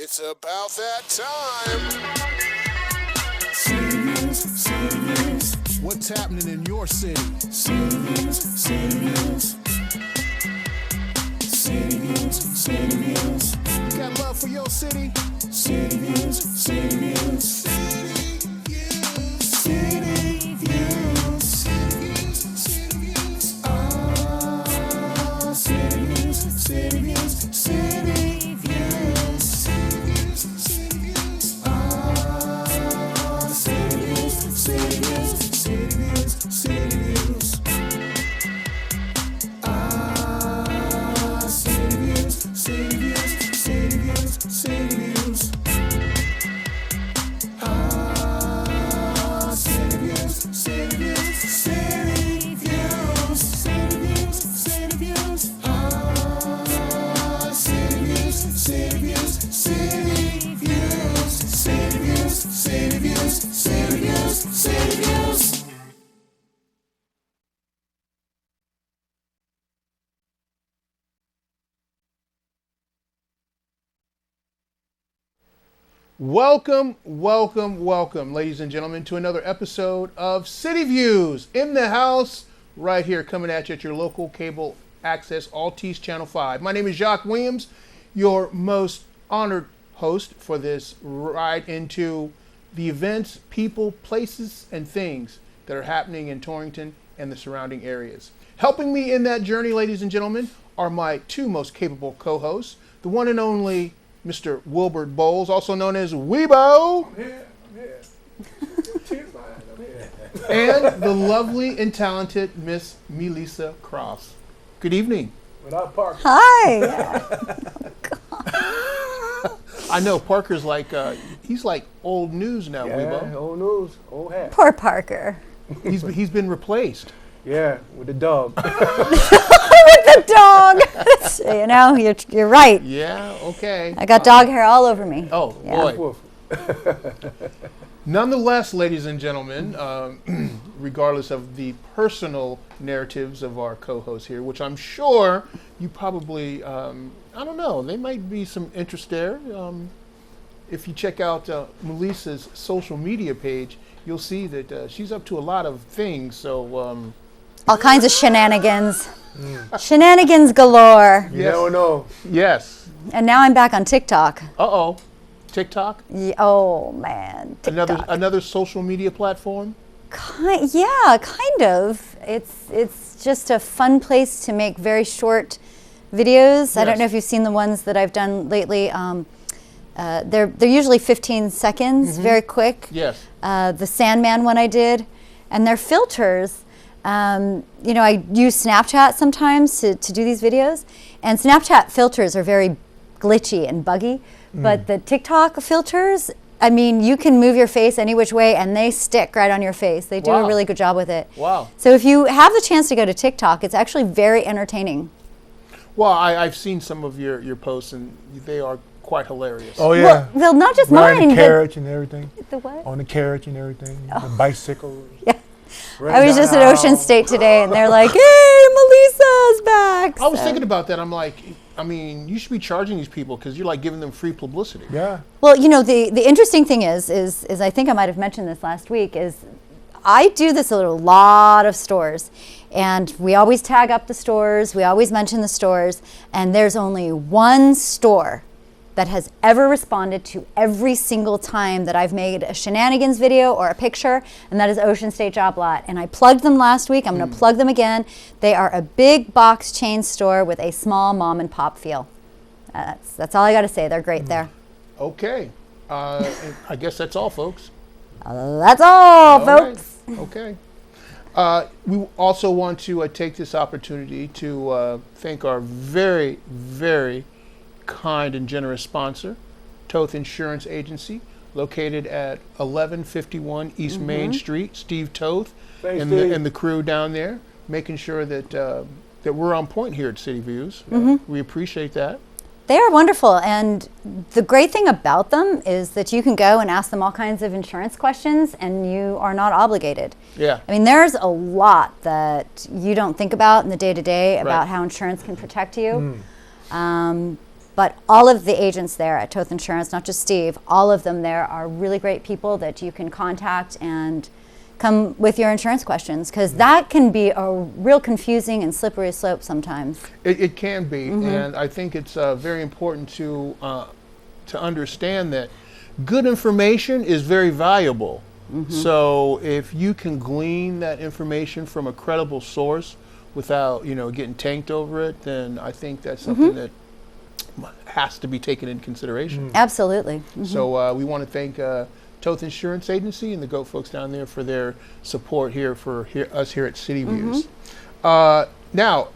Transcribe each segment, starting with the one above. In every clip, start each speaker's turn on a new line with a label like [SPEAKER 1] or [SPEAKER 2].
[SPEAKER 1] It's about that time.
[SPEAKER 2] City Views, City Views.
[SPEAKER 1] What's happening in your city?
[SPEAKER 2] City Views, City Views. City Views, City Views.
[SPEAKER 1] You got love for your city?
[SPEAKER 2] City Views, City Views.
[SPEAKER 1] City Views.
[SPEAKER 2] City Views.
[SPEAKER 1] City Views.
[SPEAKER 2] Ah, City Views, City Views. City Views.
[SPEAKER 1] City Views.
[SPEAKER 2] Ah, City Views, City Views.
[SPEAKER 1] City Views. City Views.
[SPEAKER 2] Ah, City Views,
[SPEAKER 1] City Views. City Views. City Views.
[SPEAKER 2] ah, City Views,
[SPEAKER 1] City Views.
[SPEAKER 2] City Views, City Views, City Views. Ah, City Views,
[SPEAKER 1] City Views.
[SPEAKER 2] City Views,
[SPEAKER 1] City Views. City Views.
[SPEAKER 2] City Views, City Views.
[SPEAKER 3] Welcome, ladies and gentlemen, to another episode of City Views in the house, right here, coming at you at your local cable access, Altice Channel 5. My name is Jacques Williams, your most honored host for this ride into the events, people, places, and things that are happening in Torrington and the surrounding areas. Helping me in that journey, ladies and gentlemen, are my two most capable co-hosts, the one and only Mr. Wilbert Bowles, also known as Weebo,
[SPEAKER 1] I'm here. Tears my eyes, I'm here.
[SPEAKER 3] and the lovely and talented Miss Melissa Cross. Good evening.
[SPEAKER 1] Without Parker.
[SPEAKER 4] Hi.
[SPEAKER 3] I know Parker's like, he's like old news now,
[SPEAKER 5] Yeah,
[SPEAKER 3] Weebo.
[SPEAKER 5] old news, old hat.
[SPEAKER 4] Poor Parker.
[SPEAKER 3] He's been replaced.
[SPEAKER 5] Yeah, with the dog.
[SPEAKER 4] The dog. You know, you're right.
[SPEAKER 3] Yeah, okay.
[SPEAKER 4] I got dog hair all over me.
[SPEAKER 3] Oh,
[SPEAKER 4] Yeah.
[SPEAKER 3] boy.
[SPEAKER 5] Woof.
[SPEAKER 3] Nonetheless, ladies and gentlemen, regardless of the personal narratives of our co-hosts here, which I'm sure you probably, I don't know, there might be some interest there. If you check out Melissa's social media page, you'll see that she's up to a lot of things. So,
[SPEAKER 4] All kinds of shenanigans. Shenanigans galore.
[SPEAKER 5] You never know.
[SPEAKER 3] yes.
[SPEAKER 4] And now I'm back on TikTok.
[SPEAKER 3] Uh-oh. TikTok?
[SPEAKER 4] Oh, man. TikTok.
[SPEAKER 3] Another social media platform?
[SPEAKER 4] Yeah, kind of. It's just a fun place to make very short videos. I don't
[SPEAKER 3] Yes.
[SPEAKER 4] know if you've seen the ones that I've done lately. They're usually 15 seconds, very quick.
[SPEAKER 3] Yes.
[SPEAKER 4] The Sandman one I did, and they're filters. You know, I use Snapchat sometimes to do these videos, and Snapchat filters are very glitchy and buggy, but the TikTok filters, I mean, you can move your face any which way and they stick right on your face. They do
[SPEAKER 3] Wow.
[SPEAKER 4] a really good job with it.
[SPEAKER 3] Wow.
[SPEAKER 4] So if you have the chance to go to TikTok, it's actually very entertaining.
[SPEAKER 3] Well, I've seen some of your posts, and they are quite hilarious.
[SPEAKER 5] Oh yeah.
[SPEAKER 4] Well, not just
[SPEAKER 5] Riding
[SPEAKER 4] mine.
[SPEAKER 5] the carriage and everything.
[SPEAKER 4] The what?
[SPEAKER 5] On the carriage and everything. The bicycles.
[SPEAKER 4] Yeah.
[SPEAKER 5] Right
[SPEAKER 4] I was just at
[SPEAKER 5] now.
[SPEAKER 4] Ocean State today, and they're like, "Hey, Melissa's back."
[SPEAKER 3] I was
[SPEAKER 4] So-
[SPEAKER 3] thinking about that. I'm like, I mean, you should be charging these people because you're like giving them free publicity.
[SPEAKER 5] Yeah.
[SPEAKER 4] Well, you know, the interesting thing is I think I might have mentioned this last week, is I do this at a lot of stores, and we always tag up the stores, we always mention the stores, and there's only one store that has ever responded to every single time that I've made a shenanigans video or a picture, and that is Ocean State Job Lot. And I plugged them last week. I'm going to plug them again. They are a big box chain store with a small mom and pop feel. That's all I got to say. They're great there.
[SPEAKER 3] Okay. And I guess that's all, folks.
[SPEAKER 4] That's all,
[SPEAKER 3] All right.
[SPEAKER 4] folks.
[SPEAKER 3] Okay. We also want to take this opportunity to thank our very, very kind and generous sponsor, Toth Insurance Agency, located at 1151 East Main Street. Steve Toth
[SPEAKER 5] Thanks,
[SPEAKER 3] and
[SPEAKER 5] Steve.
[SPEAKER 3] the crew down there, making sure that that we're on point here at City Views. We appreciate that.
[SPEAKER 4] They are wonderful, and the great thing about them is that you can go and ask them all kinds of insurance questions, and you are not obligated.
[SPEAKER 3] Yeah.
[SPEAKER 4] I mean, there's a lot that you don't think about in the day-to-day about
[SPEAKER 3] Right.
[SPEAKER 4] how insurance can protect you. But all of the agents there at Toth Insurance, not just Steve, all of them there are really great people that you can contact and come with your insurance questions, because that can be a real confusing and slippery slope sometimes.
[SPEAKER 3] It can be, and I think it's very important to understand that good information is very valuable. So if you can glean that information from a credible source without, getting tanked over it, then I think that's something that has to be taken into consideration.
[SPEAKER 4] Absolutely.
[SPEAKER 3] So we want to thank Toth Insurance Agency and the GOAT folks down there for their support here for us here at City Views. Now,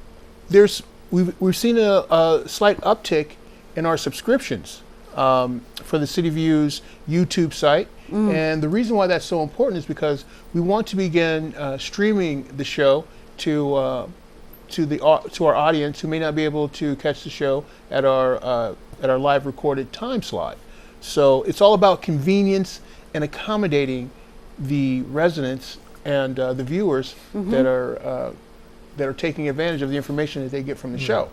[SPEAKER 3] we've seen a slight uptick in our subscriptions for the City Views YouTube site. And the reason why that's so important is because we want to begin streaming the show to our audience who may not be able to catch the show at our live recorded time slot. So it's all about convenience and accommodating the residents and the viewers that are taking advantage of the information that they get from the show.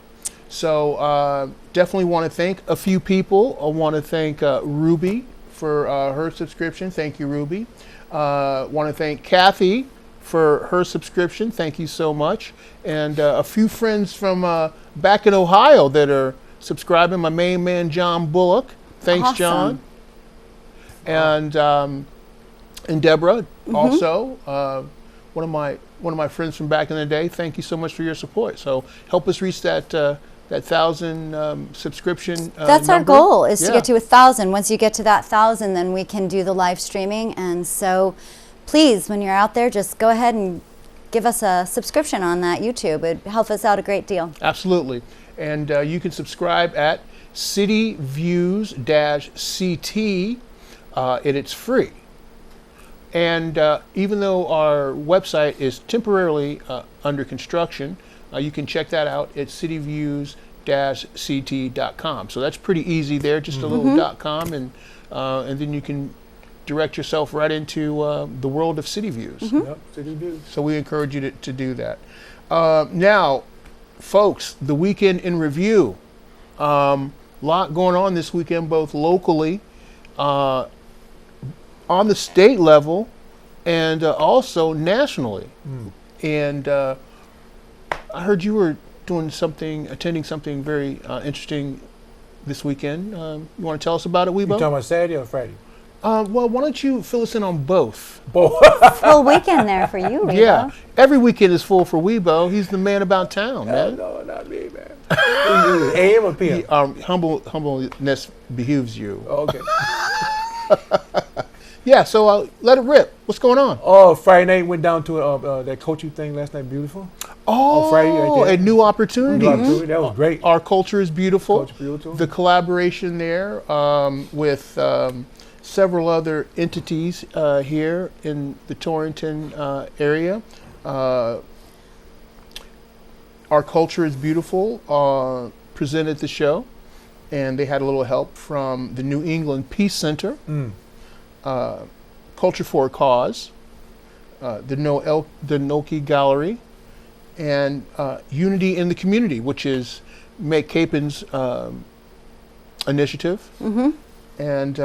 [SPEAKER 3] So definitely want to thank a few people. I want to thank Ruby for her subscription. Thank you, Ruby. Want to thank Kathy for her subscription. Thank you so much. And a few friends from back in Ohio that are subscribing. My main man, John Bullock. Thanks, John. And Deborah, also one of my friends from back in the day. Thank you so much for your support. So help us reach that 1,000 subscription.
[SPEAKER 4] That's our
[SPEAKER 3] number.
[SPEAKER 4] goal, is to get to 1,000. Once you get to that 1,000, then we can do the live streaming. And so, please, when you're out there, just go ahead and give us a subscription on that YouTube. It'd help us out a great deal.
[SPEAKER 3] Absolutely. And you can subscribe at cityviews-ct, and it's free. And even though our website is temporarily under construction, you can check that out at cityviews-ct.com. So that's pretty easy there, just a little .com, and then you can direct yourself right into the world of City Views.
[SPEAKER 5] Yep, City Views.
[SPEAKER 3] So we encourage you to do that. Now, folks, the weekend in review. Lot going on this weekend, both locally, on the state level, and also nationally. And I heard you were attending something very interesting this weekend. You want to tell us about it, Weibo?
[SPEAKER 5] You talking about Saturday or Friday?
[SPEAKER 3] Well, why don't you fill us in on both?
[SPEAKER 4] Full weekend there for you, Weibo.
[SPEAKER 3] Yeah, every weekend is full for Weibo. He's the man about town, man.
[SPEAKER 5] No, not me, man. AM or PM?
[SPEAKER 3] Humbleness behooves you.
[SPEAKER 5] Okay.
[SPEAKER 3] Yeah, so let it rip. What's going on?
[SPEAKER 5] Oh, Friday night went down to that coaching thing last night. Beautiful.
[SPEAKER 3] Oh,
[SPEAKER 5] Friday right there.
[SPEAKER 3] a new opportunity.
[SPEAKER 5] New opportunity. That was great.
[SPEAKER 3] Our culture is beautiful.
[SPEAKER 5] Culture beautiful.
[SPEAKER 3] The collaboration there with several other entities here in the Torrington area. Our culture is beautiful. Presented the show, and they had a little help from the New England Peace Center. Culture for a Cause, the Noki Gallery, and Unity in the Community, which is Meg Capin's initiative. And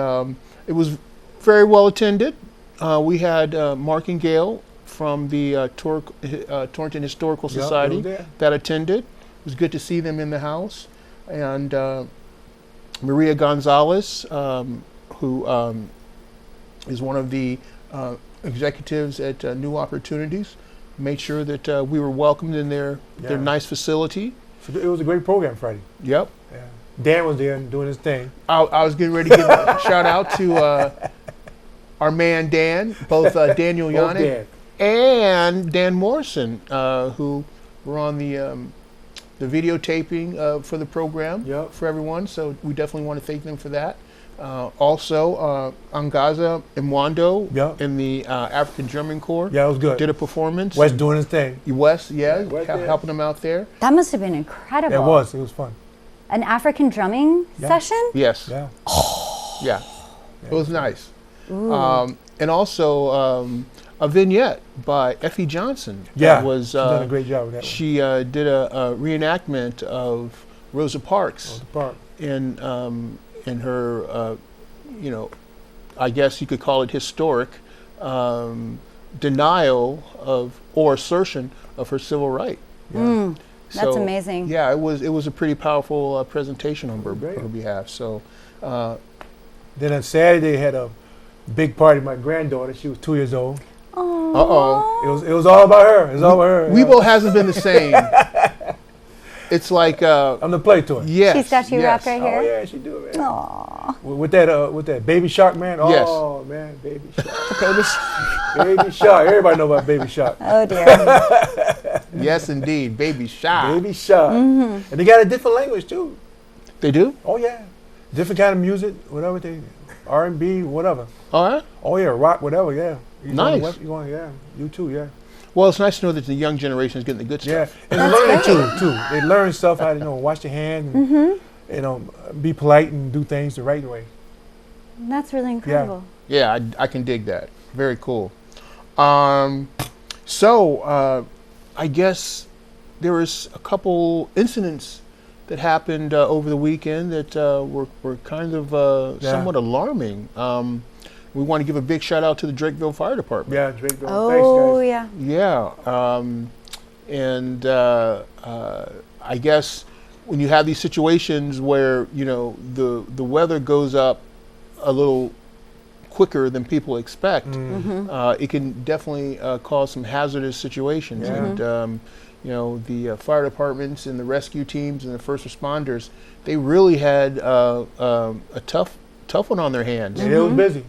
[SPEAKER 3] it was very well attended. We had Mark and Gail from the Torrington Historical Society that attended. It was good to see them in the house. And Maria Gonzalez, who is one of the executives at New Opportunities, made sure that we were welcomed in their nice facility.
[SPEAKER 5] So it was a great program Friday.
[SPEAKER 3] Yep.
[SPEAKER 5] Yeah. Dan was there doing his thing.
[SPEAKER 3] I was getting ready to give a shout out to our man Dan, both Daniel Yannick and Dan Morrison, who were on the videotaping for the program for everyone. So we definitely want to thank them for that. Also, Angaza Mwando in the African Drumming Corps.
[SPEAKER 5] Yeah, it was good.
[SPEAKER 3] Did a performance.
[SPEAKER 5] Wes doing his thing.
[SPEAKER 3] Wes, helping them out there.
[SPEAKER 4] That must have been incredible.
[SPEAKER 5] It was fun.
[SPEAKER 4] An African drumming session?
[SPEAKER 3] Yes.
[SPEAKER 5] Yeah.
[SPEAKER 3] Yeah. It was nice. And also a vignette by Effie Johnson.
[SPEAKER 5] Yeah,
[SPEAKER 3] was,
[SPEAKER 5] she done a great job with that one.
[SPEAKER 3] She did a reenactment of Rosa Parks. in her, I guess you could call it historic denial of or assertion of her civil right.
[SPEAKER 4] Mm, that's amazing.
[SPEAKER 3] Yeah, it was a pretty powerful presentation on her behalf. So
[SPEAKER 5] then on Saturday, they had a big party. My granddaughter, she was 2 years old.
[SPEAKER 3] Uh-oh.
[SPEAKER 5] It was all about her. It was all about her.
[SPEAKER 3] Weebo hasn't been the same. It's like
[SPEAKER 5] I'm the play toy.
[SPEAKER 3] Yes.
[SPEAKER 4] She's got you wrapped right here.
[SPEAKER 5] Oh yeah, she do it, man.
[SPEAKER 4] Aww.
[SPEAKER 5] With that baby shark, man.
[SPEAKER 3] Yes.
[SPEAKER 5] Oh man, baby shark. Baby shark. Everybody know about baby shark.
[SPEAKER 4] Oh dear.
[SPEAKER 3] Yes, indeed, baby shark.
[SPEAKER 5] Baby shark. And they got a different language too.
[SPEAKER 3] They do?
[SPEAKER 5] Oh yeah, different kind of music, whatever they, R&B, whatever.
[SPEAKER 3] All right.
[SPEAKER 5] Oh yeah, rock, whatever. Yeah.
[SPEAKER 3] Nice.
[SPEAKER 5] You too. Yeah.
[SPEAKER 3] Well, it's nice to know that the young generation is getting the good
[SPEAKER 5] Yeah,
[SPEAKER 3] stuff.
[SPEAKER 5] and they learn it too. They learn stuff how to wash your hands, and, be polite and do things the right way.
[SPEAKER 4] That's really incredible.
[SPEAKER 3] Yeah, I can dig that. Very cool. I guess there was a couple incidents that happened over the weekend that were kind of somewhat alarming. We want to give a big shout out to the Drakeville Fire Department.
[SPEAKER 5] Yeah, Drakeville.
[SPEAKER 4] Oh
[SPEAKER 5] Thanks, guys.
[SPEAKER 3] Yeah. I guess when you have these situations where the weather goes up a little quicker than people expect, it can definitely cause some hazardous situations.
[SPEAKER 5] Yeah.
[SPEAKER 3] And the fire departments and the rescue teams and the first responders, they really had a tough one on their hands.
[SPEAKER 5] Yeah, it was busy.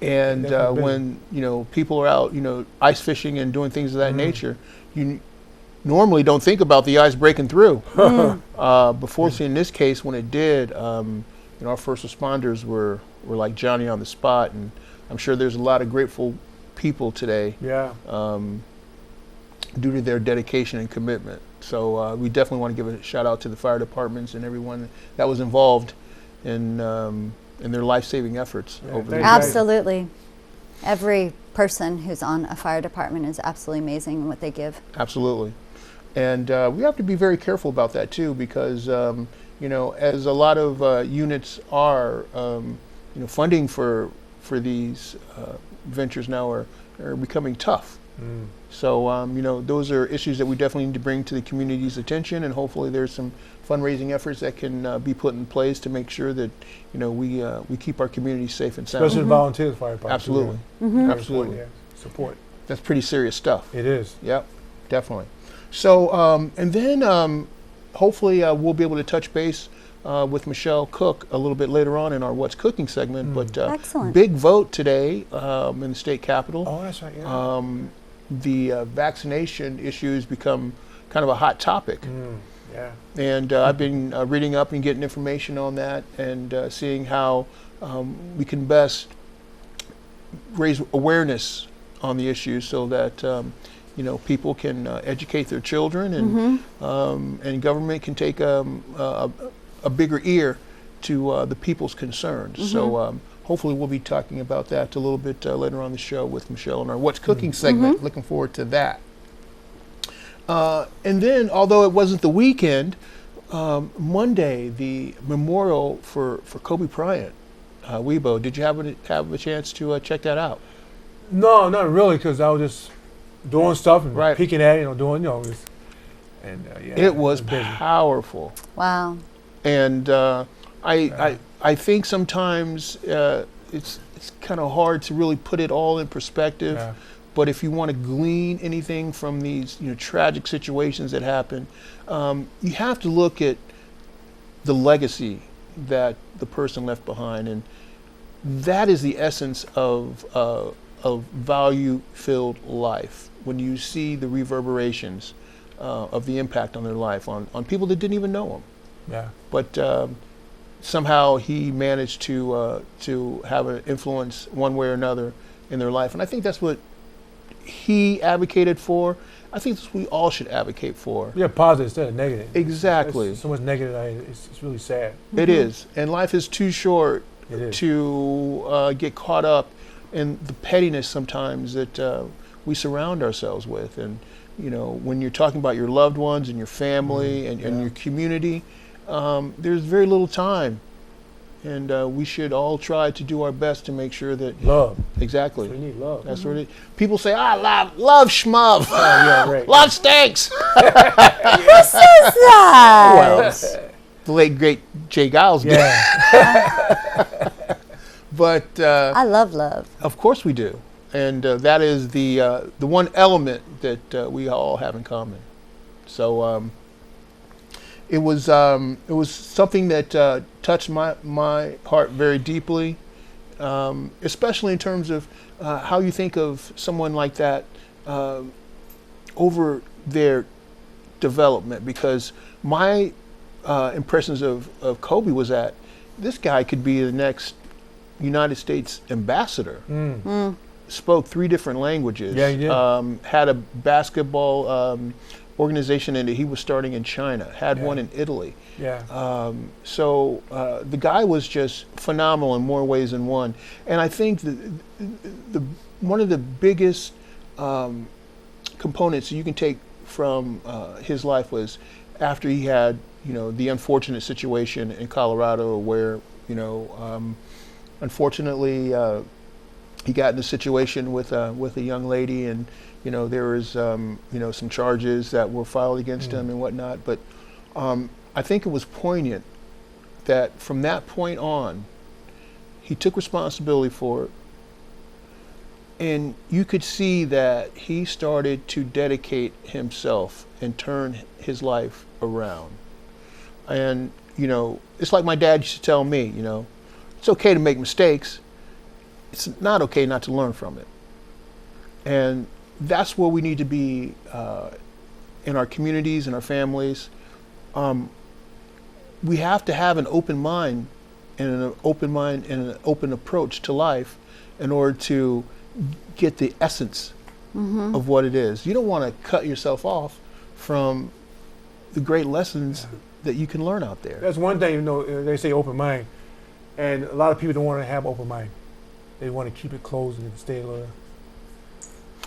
[SPEAKER 3] And when people are out, ice fishing and doing things of that nature, you normally don't think about the ice breaking through. But fortunately, in this case, when it did, our first responders were like Johnny on the spot, and I'm sure there's a lot of grateful people today.
[SPEAKER 5] Yeah.
[SPEAKER 3] Due to their dedication and commitment. So we definitely want to give a shout out to the fire departments and everyone that was involved in their life-saving efforts over the weekend.
[SPEAKER 4] Absolutely. Every person who's on a fire department is absolutely amazing in what they give.
[SPEAKER 3] Absolutely. And we have to be very careful about that too, because as a lot of units are, funding for these ventures now are becoming tough. So those are issues that we definitely need to bring to the community's attention, and hopefully there's some fundraising efforts that can be put in place to make sure that we keep our community safe and sound.
[SPEAKER 5] Especially the volunteers, fire department.
[SPEAKER 3] Absolutely. Absolutely.
[SPEAKER 5] Yeah. Support.
[SPEAKER 3] That's pretty serious stuff.
[SPEAKER 5] It is.
[SPEAKER 3] Yep, definitely. So and then hopefully we'll be able to touch base with Michelle Cook a little bit later on in our What's Cooking segment. But
[SPEAKER 4] Excellent.
[SPEAKER 3] big vote today in the state capitol.
[SPEAKER 5] Oh, that's right. Yeah.
[SPEAKER 3] The vaccination issue has become kind of a hot topic.
[SPEAKER 5] Yeah.
[SPEAKER 3] And I've been reading up and getting information on that, and seeing how we can best raise awareness on the issue so that people can educate their children, and government can take a bigger ear to the people's concerns. So hopefully we'll be talking about that a little bit later on the show with Michelle in our What's Cooking segment. Looking forward to that. And then, although it wasn't the weekend, Monday, the memorial for Kobe Bryant, Weebo, did you have a chance to check that out?
[SPEAKER 5] No, not really, because I was just doing stuff and peeking at it, doing,
[SPEAKER 3] it was powerful.
[SPEAKER 4] Wow.
[SPEAKER 3] And I think sometimes it's kind of hard to really put it all in perspective.
[SPEAKER 5] Yeah.
[SPEAKER 3] But if you want to glean anything from these tragic situations that happen, you have to look at the legacy that the person left behind, and that is the essence of value-filled life. When you see the reverberations of the impact on their life on people that didn't even know him.
[SPEAKER 5] Yeah.
[SPEAKER 3] But somehow he managed to have an influence one way or another in their life, and I think that's what he advocated for. I think that's what we all should advocate for.
[SPEAKER 5] Yeah, positive instead of negative.
[SPEAKER 3] Exactly.
[SPEAKER 5] There's so much negative. It's really sad.
[SPEAKER 3] It is, and life is too short
[SPEAKER 5] is.
[SPEAKER 3] to get caught up in the pettiness sometimes that we surround ourselves with. And when you're talking about your loved ones and your family and your community, there's very little time. And we should all try to do our best to make sure that
[SPEAKER 5] Love.
[SPEAKER 3] exactly.
[SPEAKER 5] We need love.
[SPEAKER 3] That's what it. People say, love schmuv,
[SPEAKER 5] yeah, right.
[SPEAKER 3] love stinks.
[SPEAKER 4] Who says that?
[SPEAKER 3] Well, the late great Jay Giles did.
[SPEAKER 5] Yeah.
[SPEAKER 3] But
[SPEAKER 4] I love love.
[SPEAKER 3] of course we do, and that is the one element that we all have in common. So it was something that touched my heart very deeply, especially in terms of how you think of someone like that over their development. Because my impressions of Kobe was that this guy could be the next United States ambassador. Spoke 3 different languages.
[SPEAKER 5] Yeah, he did.
[SPEAKER 3] Had a basketball organization that he was starting in China. Had one in Italy.
[SPEAKER 5] Yeah.
[SPEAKER 3] So the guy was just phenomenal in more ways than one. And I think the one of the biggest components you can take from his life was after he had, the unfortunate situation in Colorado where, unfortunately he got in a situation with a young lady, and there was some charges that were filed against him and whatnot. But I think it was poignant that from that point on, he took responsibility for it, and you could see that he started to dedicate himself and turn his life around. And it's like my dad used to tell me, it's okay to make mistakes. It's not okay not to learn from it. And that's where we need to be in our communities, in our families. We have to have an open mind and an open approach to life in order to get the essence of what it is. You don't want to cut yourself off from the great lessons that you can learn out there.
[SPEAKER 5] That's one thing, they say open mind. And a lot of people don't want to have open mind. They want to keep it closed and stay a little.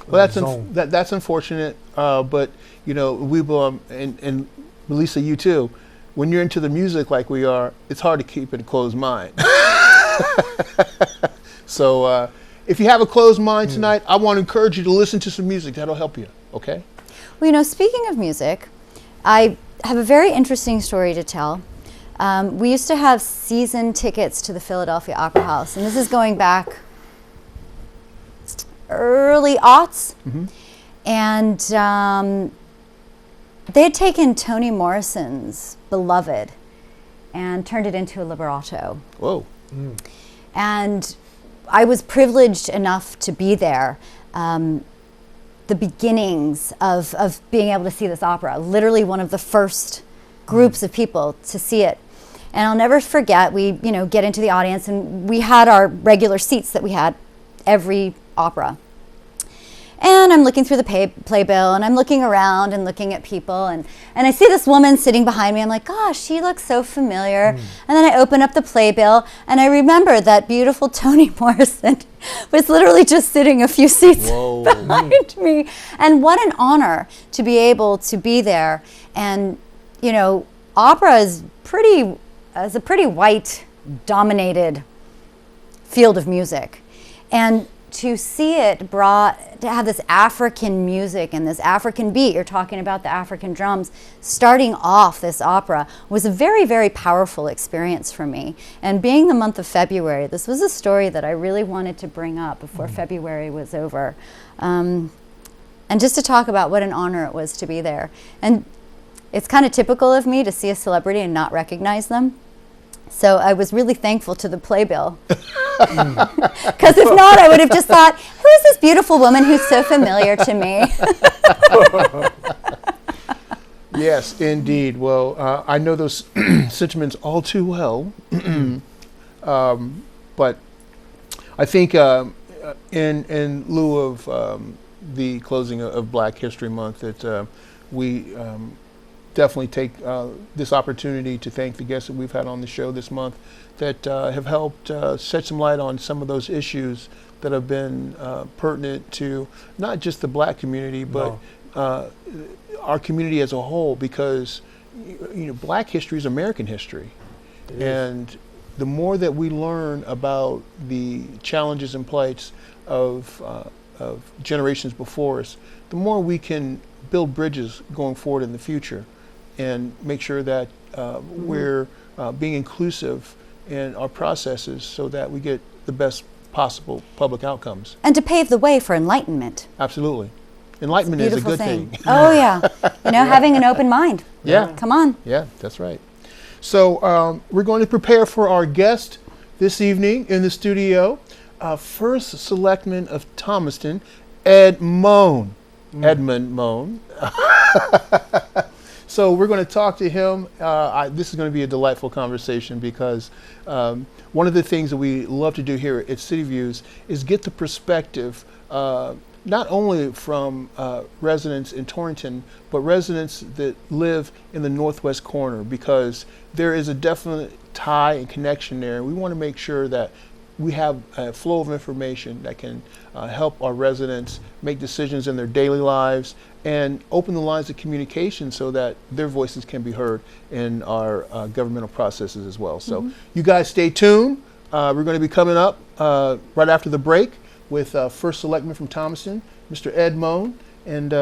[SPEAKER 3] Well, that's unfortunate, but we will, and Melissa, you too. When you're into the music like we are, it's hard to keep it a closed mind. So, if you have a closed mind tonight, I want to encourage you to listen to some music. That'll help you. Okay.
[SPEAKER 4] Well, speaking of music, I have a very interesting story to tell. We used to have season tickets to the Philadelphia Opera House, and this is going back early aughts. And they had taken Toni Morrison's Beloved and turned it into a libretto.
[SPEAKER 3] Whoa.
[SPEAKER 4] And I was privileged enough to be there. The beginnings of being able to see this opera, literally one of the first groups of people to see it. And I'll never forget, we get into the audience, and we had our regular seats that we had every opera. And I'm looking through the playbill, and I'm looking around and looking at people, and I see this woman sitting behind me. I'm like, gosh, she looks so familiar. And then I open up the playbill, and I remember that beautiful Toni Morrison was literally just sitting a few seats behind me. And what an honor to be able to be there. And opera is a pretty white-dominated field of music, and to see it to have this African music and this African beat, you're talking about the African drums, starting off this opera was a very, very powerful experience for me. And being the month of February, this was a story that I really wanted to bring up before February was over. And just to talk about what an honor it was to be there. And it's kind of typical of me to see a celebrity and not recognize them. So I was really thankful to the playbill. Because if not, I would have just thought, who is this beautiful woman who's so familiar to me?
[SPEAKER 3] Yes, indeed. Well, I know those sentiments all too well. But I think in lieu of the closing of Black History Month, that we definitely take this opportunity to thank the guests that we've had on the show this month that have helped shed some light on some of those issues that have been pertinent to not just the Black community, but our community as a whole, because Black history is American history, and the more that we learn about the challenges and plights of generations before us, the more we can build bridges going forward in the future, and make sure that we're being inclusive in our processes so that we get the best possible public outcomes.
[SPEAKER 4] And to pave the way for enlightenment.
[SPEAKER 3] Absolutely. Enlightenment is a good thing.
[SPEAKER 4] Oh, yeah. Having an open mind.
[SPEAKER 3] Yeah.
[SPEAKER 4] Come on.
[SPEAKER 3] Yeah, that's right. So we're going to prepare for our guest this evening in the studio, First Selectman of Thomaston, Ed Mone. Edmund Mone. So we're going to talk to him. This is going to be a delightful conversation because one of the things that we love to do here at City Views is get the perspective not only from residents in Torrington, but residents that live in the northwest corner, because there is a definite tie and connection there. We want to make sure that we have a flow of information that can help our residents make decisions in their daily lives and open the lines of communication so that their voices can be heard in our governmental processes as well. So you guys stay tuned. We're going to be coming up right after the break with First Selectman from Thomaston, Mr. Ed Mone. And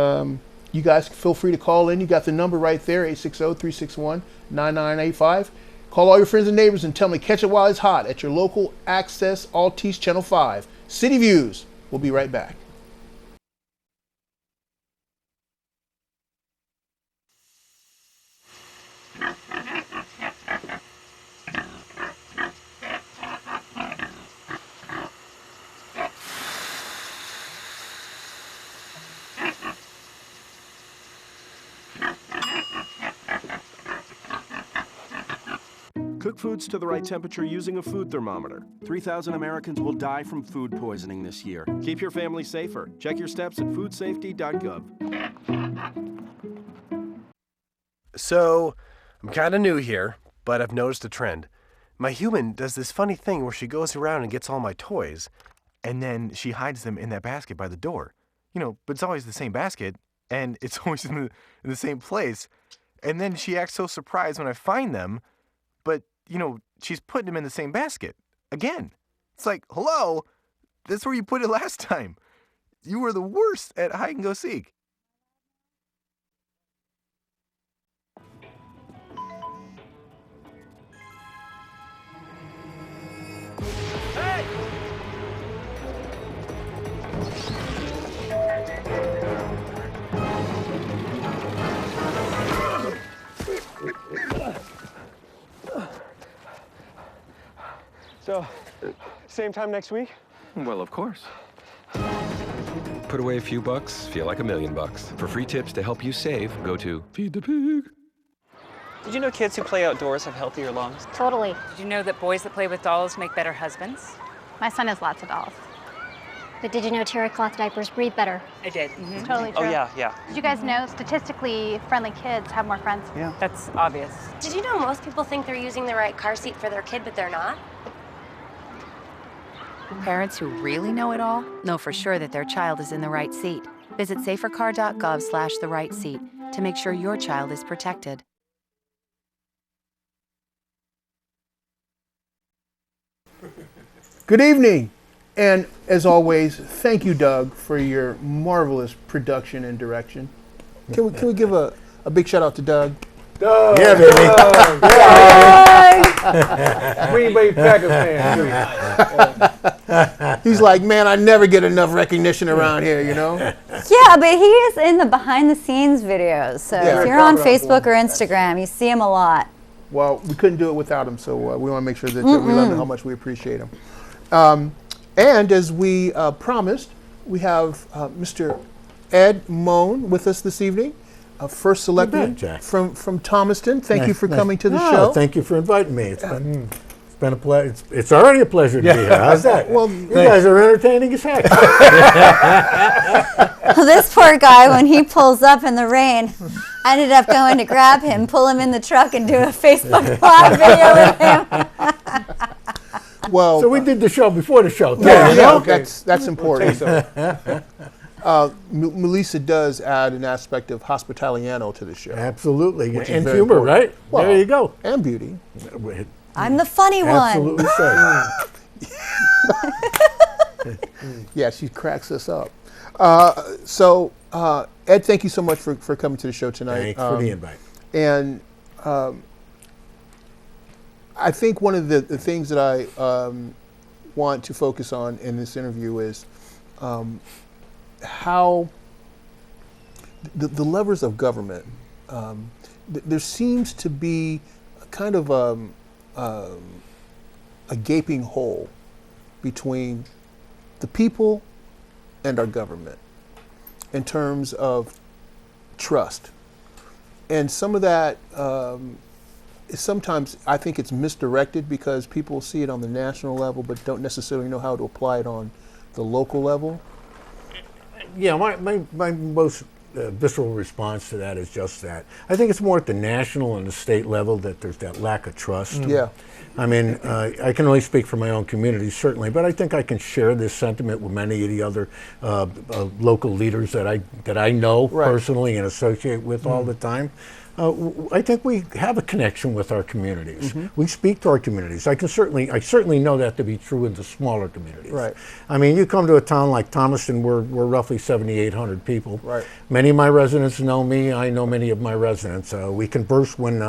[SPEAKER 3] you guys feel free to call in. You got the number right there, 860-361-9985. Call all your friends and neighbors and tell them to catch it while it's hot at your local Access Altice Channel 5. City Views. We'll be right back.
[SPEAKER 6] Cook foods to the right temperature using a food thermometer. 3,000 Americans will die from food poisoning this year. Keep your family safer. Check your steps at foodsafety.gov.
[SPEAKER 7] So, I'm kind of new here, but I've noticed a trend. My human does this funny thing where she goes around and gets all my toys, and then she hides them in that basket by the door. But it's always the same basket, and it's always in the same place. And then she acts so surprised when I find them, but she's putting them in the same basket again. It's like, hello, that's where you put it last time. You were the worst at hide and go seek. Hey!
[SPEAKER 8] So, same time next week?
[SPEAKER 9] Well, of course. Put away a few bucks, feel like $1 million. For free tips to help you save, go to Feed the Pig.
[SPEAKER 10] Did you know kids who play outdoors have healthier lungs?
[SPEAKER 11] Totally.
[SPEAKER 12] Did you know that boys that play with dolls make better husbands?
[SPEAKER 11] My son has lots of dolls. But did you know terry cloth diapers breathe better?
[SPEAKER 12] I did.
[SPEAKER 11] It's totally true.
[SPEAKER 10] Oh, yeah.
[SPEAKER 11] Did you guys know statistically friendly kids have more friends?
[SPEAKER 10] Yeah.
[SPEAKER 12] That's obvious.
[SPEAKER 13] Did you know most people think they're using the right car seat for their kid, but they're not?
[SPEAKER 14] Parents who really know it all know for sure that their child is in the right seat. Visit safercar.gov/the right seat to make sure your child is protected.
[SPEAKER 3] Good evening. And as always, thank you, Doug, for your marvelous production and direction. Can we give a big shout out to Doug?
[SPEAKER 5] Doug!
[SPEAKER 2] Yeah, baby.
[SPEAKER 5] Green Bay Packers fan.
[SPEAKER 3] He's like, man, I never get enough recognition around here,
[SPEAKER 4] Yeah, but he is in the behind-the-scenes videos. So if you're on Facebook or Instagram, you see him a lot.
[SPEAKER 3] Well, we couldn't do it without him, so we want to make sure that we let him know how much we appreciate him. And as we promised, we have Mr. Ed Mone with us this evening, First Selectman from Thomaston. Thank you for coming to the show.
[SPEAKER 2] Thank you for inviting me. It's been a pleasure. It's already a pleasure to be here. How's that?
[SPEAKER 3] Well,
[SPEAKER 2] you guys are entertaining as heck.
[SPEAKER 4] This poor guy, when he pulls up in the rain, I ended up going to grab him, pull him in the truck, and do a Facebook Live video with him.
[SPEAKER 3] Well,
[SPEAKER 2] so we did the show before the show.
[SPEAKER 3] Yeah, that's important. Melissa does add an aspect of hospitaliano to the show.
[SPEAKER 2] Absolutely.
[SPEAKER 3] Which is
[SPEAKER 2] And
[SPEAKER 3] very
[SPEAKER 2] humor,
[SPEAKER 3] important.
[SPEAKER 2] right?
[SPEAKER 3] Well,
[SPEAKER 2] there you go.
[SPEAKER 3] And beauty.
[SPEAKER 4] I'm the funny one.
[SPEAKER 2] Absolutely so.
[SPEAKER 3] Yeah, she cracks us up. Ed, thank you so much for coming to the show tonight.
[SPEAKER 2] Thanks for the invite.
[SPEAKER 3] And I think one of the things that I want to focus on in this interview is how the levers of government. There seems to be kind of a gaping hole between the people and our government in terms of trust. And some of that is sometimes, I think it's misdirected because people see it on the national level but don't necessarily know how to apply it on the local level.
[SPEAKER 2] Yeah, my most visceral response to that is just that. I think it's more at the national and the state level that there's that lack of trust.
[SPEAKER 3] Yeah.
[SPEAKER 2] I mean, I can only speak for my own community, certainly, but I think I can share this sentiment with many of the other local leaders that I know personally and associate with all the time. I think we have a connection with our communities.
[SPEAKER 3] Mm-hmm.
[SPEAKER 2] We speak to our communities. I certainly know that to be true in the smaller communities.
[SPEAKER 3] Right.
[SPEAKER 2] I mean, you come to a town like Thomaston, we're roughly 7,800 people.
[SPEAKER 3] Right.
[SPEAKER 2] Many of my residents know me. I know many of my residents. We converse when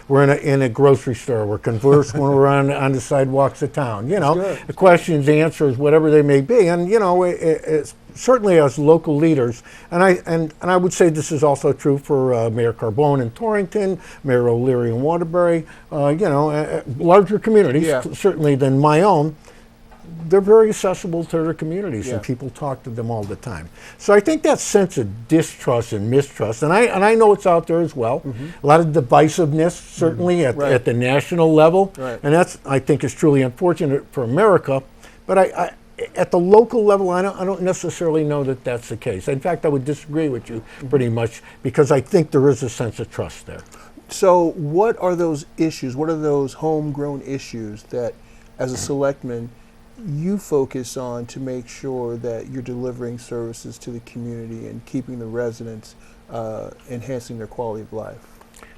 [SPEAKER 2] we're in a grocery store. We converse when we're on the sidewalks of town. You know, the questions, answers, whatever they may be, and you know, it's certainly as local leaders, and I would say this is also true for Mayor Carbone in Torrington, Mayor O'Leary in Waterbury, larger communities, certainly than my own. They're very accessible to their communities, and people talk to them all the time. So I think that sense of distrust and mistrust, and I know it's out there as well. A lot of divisiveness, certainly at the national level, and that's, I think, is truly unfortunate for America. But I at the local level, I don't necessarily know that that's the case. In fact, I would disagree with you pretty much because I think there is a sense of trust there.
[SPEAKER 3] So what are those issues? What are those homegrown issues that, as a selectman, you focus on to make sure that you're delivering services to the community and keeping the residents, enhancing their quality of life?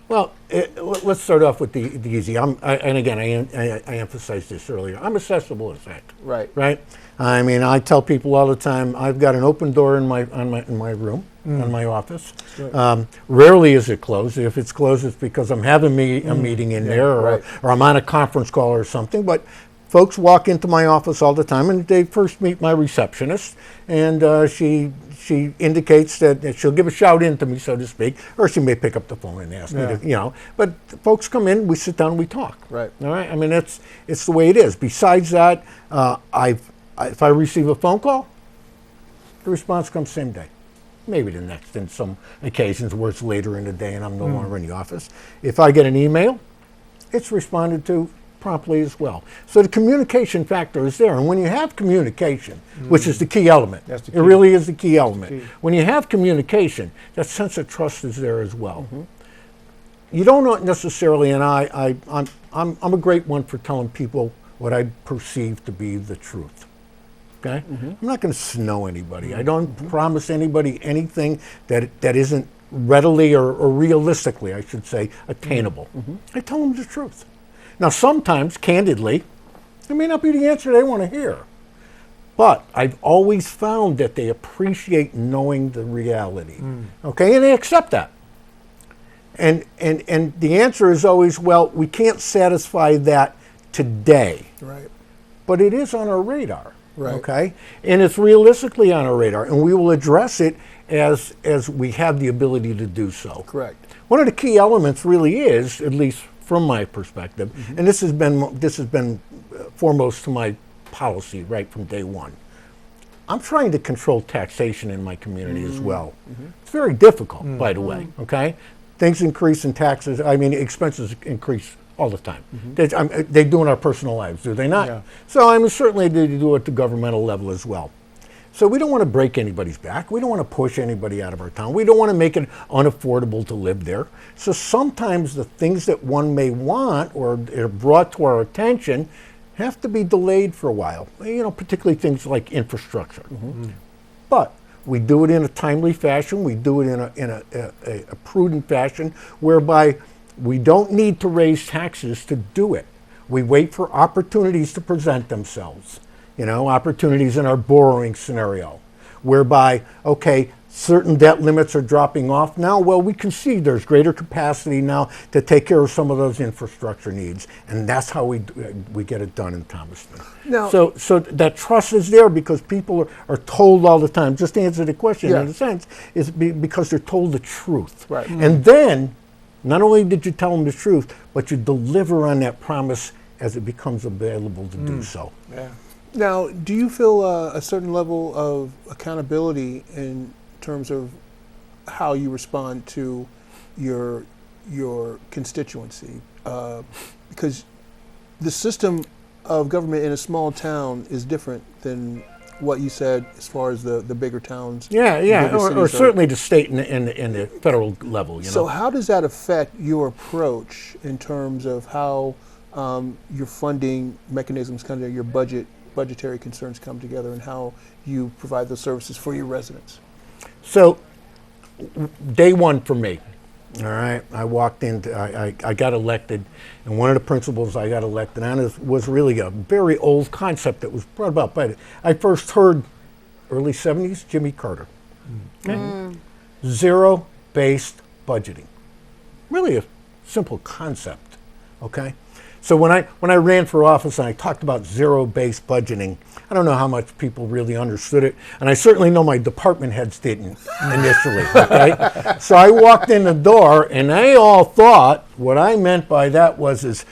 [SPEAKER 2] Well, let's start off with the easy. And again, I emphasized this earlier. I'm accessible as heck. Right. I mean, I tell people all the time. I've got an open door in my room, in my office. Rarely is it closed. If it's closed, it's because I'm having a meeting in there, or I'm on a conference call or something. But folks walk into my office all the time, and they first meet my receptionist, and she indicates that she'll give a shout in to me, so to speak, or she may pick up the phone and ask me to, you know. But folks come in, we sit down, and we talk.
[SPEAKER 3] Right.
[SPEAKER 2] All right. I mean, it's the way it is. Besides that, if I receive a phone call, the response comes same day. Maybe the next, in some occasions where it's later in the day and I'm no longer in the office. If I get an email, it's responded to promptly as well. So the communication factor is there. And when you have communication, which is the key element,
[SPEAKER 5] That's the key.
[SPEAKER 2] it really is the key element.
[SPEAKER 5] Key.
[SPEAKER 2] When you have communication, that sense of trust is there as well. You don't necessarily, and I'm a great one for telling people what I perceive to be the truth. Okay? I'm not going to snow anybody. I don't promise anybody anything that isn't readily or realistically, I should say, attainable. I tell them the truth. Now, sometimes, candidly, it may not be the answer they want to hear. But I've always found that they appreciate knowing the reality. Okay? And they accept that. And the answer is always, well, we can't satisfy that today.
[SPEAKER 3] Right.
[SPEAKER 2] But it is on our radar.
[SPEAKER 3] Right.
[SPEAKER 2] Okay? And it's realistically on our radar, and we will address it as we have the ability to do so.
[SPEAKER 3] Correct.
[SPEAKER 2] One of the key elements really is, at least from my perspective, and this has been foremost to my policy right from day one. I'm trying to control taxation in my community as well. It's very difficult, by the way. Okay, things increase in taxes. I mean, expenses increase all the time. They do in our personal lives, do they not?
[SPEAKER 5] Yeah.
[SPEAKER 2] So I mean, certainly they do at the governmental level as well. So we don't want to break anybody's back. We don't want to push anybody out of our town. We don't want to make it unaffordable to live there. So sometimes the things that one may want or are brought to our attention have to be delayed for a while. You know, particularly things like infrastructure. But We do it in a timely fashion. We do it in a prudent fashion, whereby we don't need to raise taxes to do it. We wait for opportunities to present themselves. Opportunities in our borrowing scenario, whereby, okay, certain debt limits are dropping off now. Well, we can see there's greater capacity now to take care of some of those infrastructure needs, and that's how we get it done in Thomaston.
[SPEAKER 3] Now,
[SPEAKER 2] so that trust is there because people are told all the time. Just to answer the question, in a sense, is because they're told the truth.
[SPEAKER 3] Right.
[SPEAKER 2] And then, not only did you tell them the truth, but you deliver on that promise as it becomes available to do so.
[SPEAKER 3] Yeah. Now, do you feel a certain level of accountability in terms of how you respond to your constituency? Because the system of government in a small town is different than what you said as far as the bigger towns.
[SPEAKER 2] Or certainly the state and the federal level.
[SPEAKER 3] So how does that affect your approach in terms of how your funding mechanisms come together, your budgetary concerns come together, and how you provide those services for your residents?
[SPEAKER 2] So, day one for me, all right, I walked in, I got elected, and one of the principles I got elected on was really a very old concept that was brought about by, I first heard early 70s, Jimmy Carter. Okay? Zero-based budgeting. Really a simple concept, okay? So when I ran for office and I talked about zero-based budgeting, I don't know how much people really understood it, and I certainly know my department heads didn't initially, okay? So I walked in the door, and they all thought what I meant by that is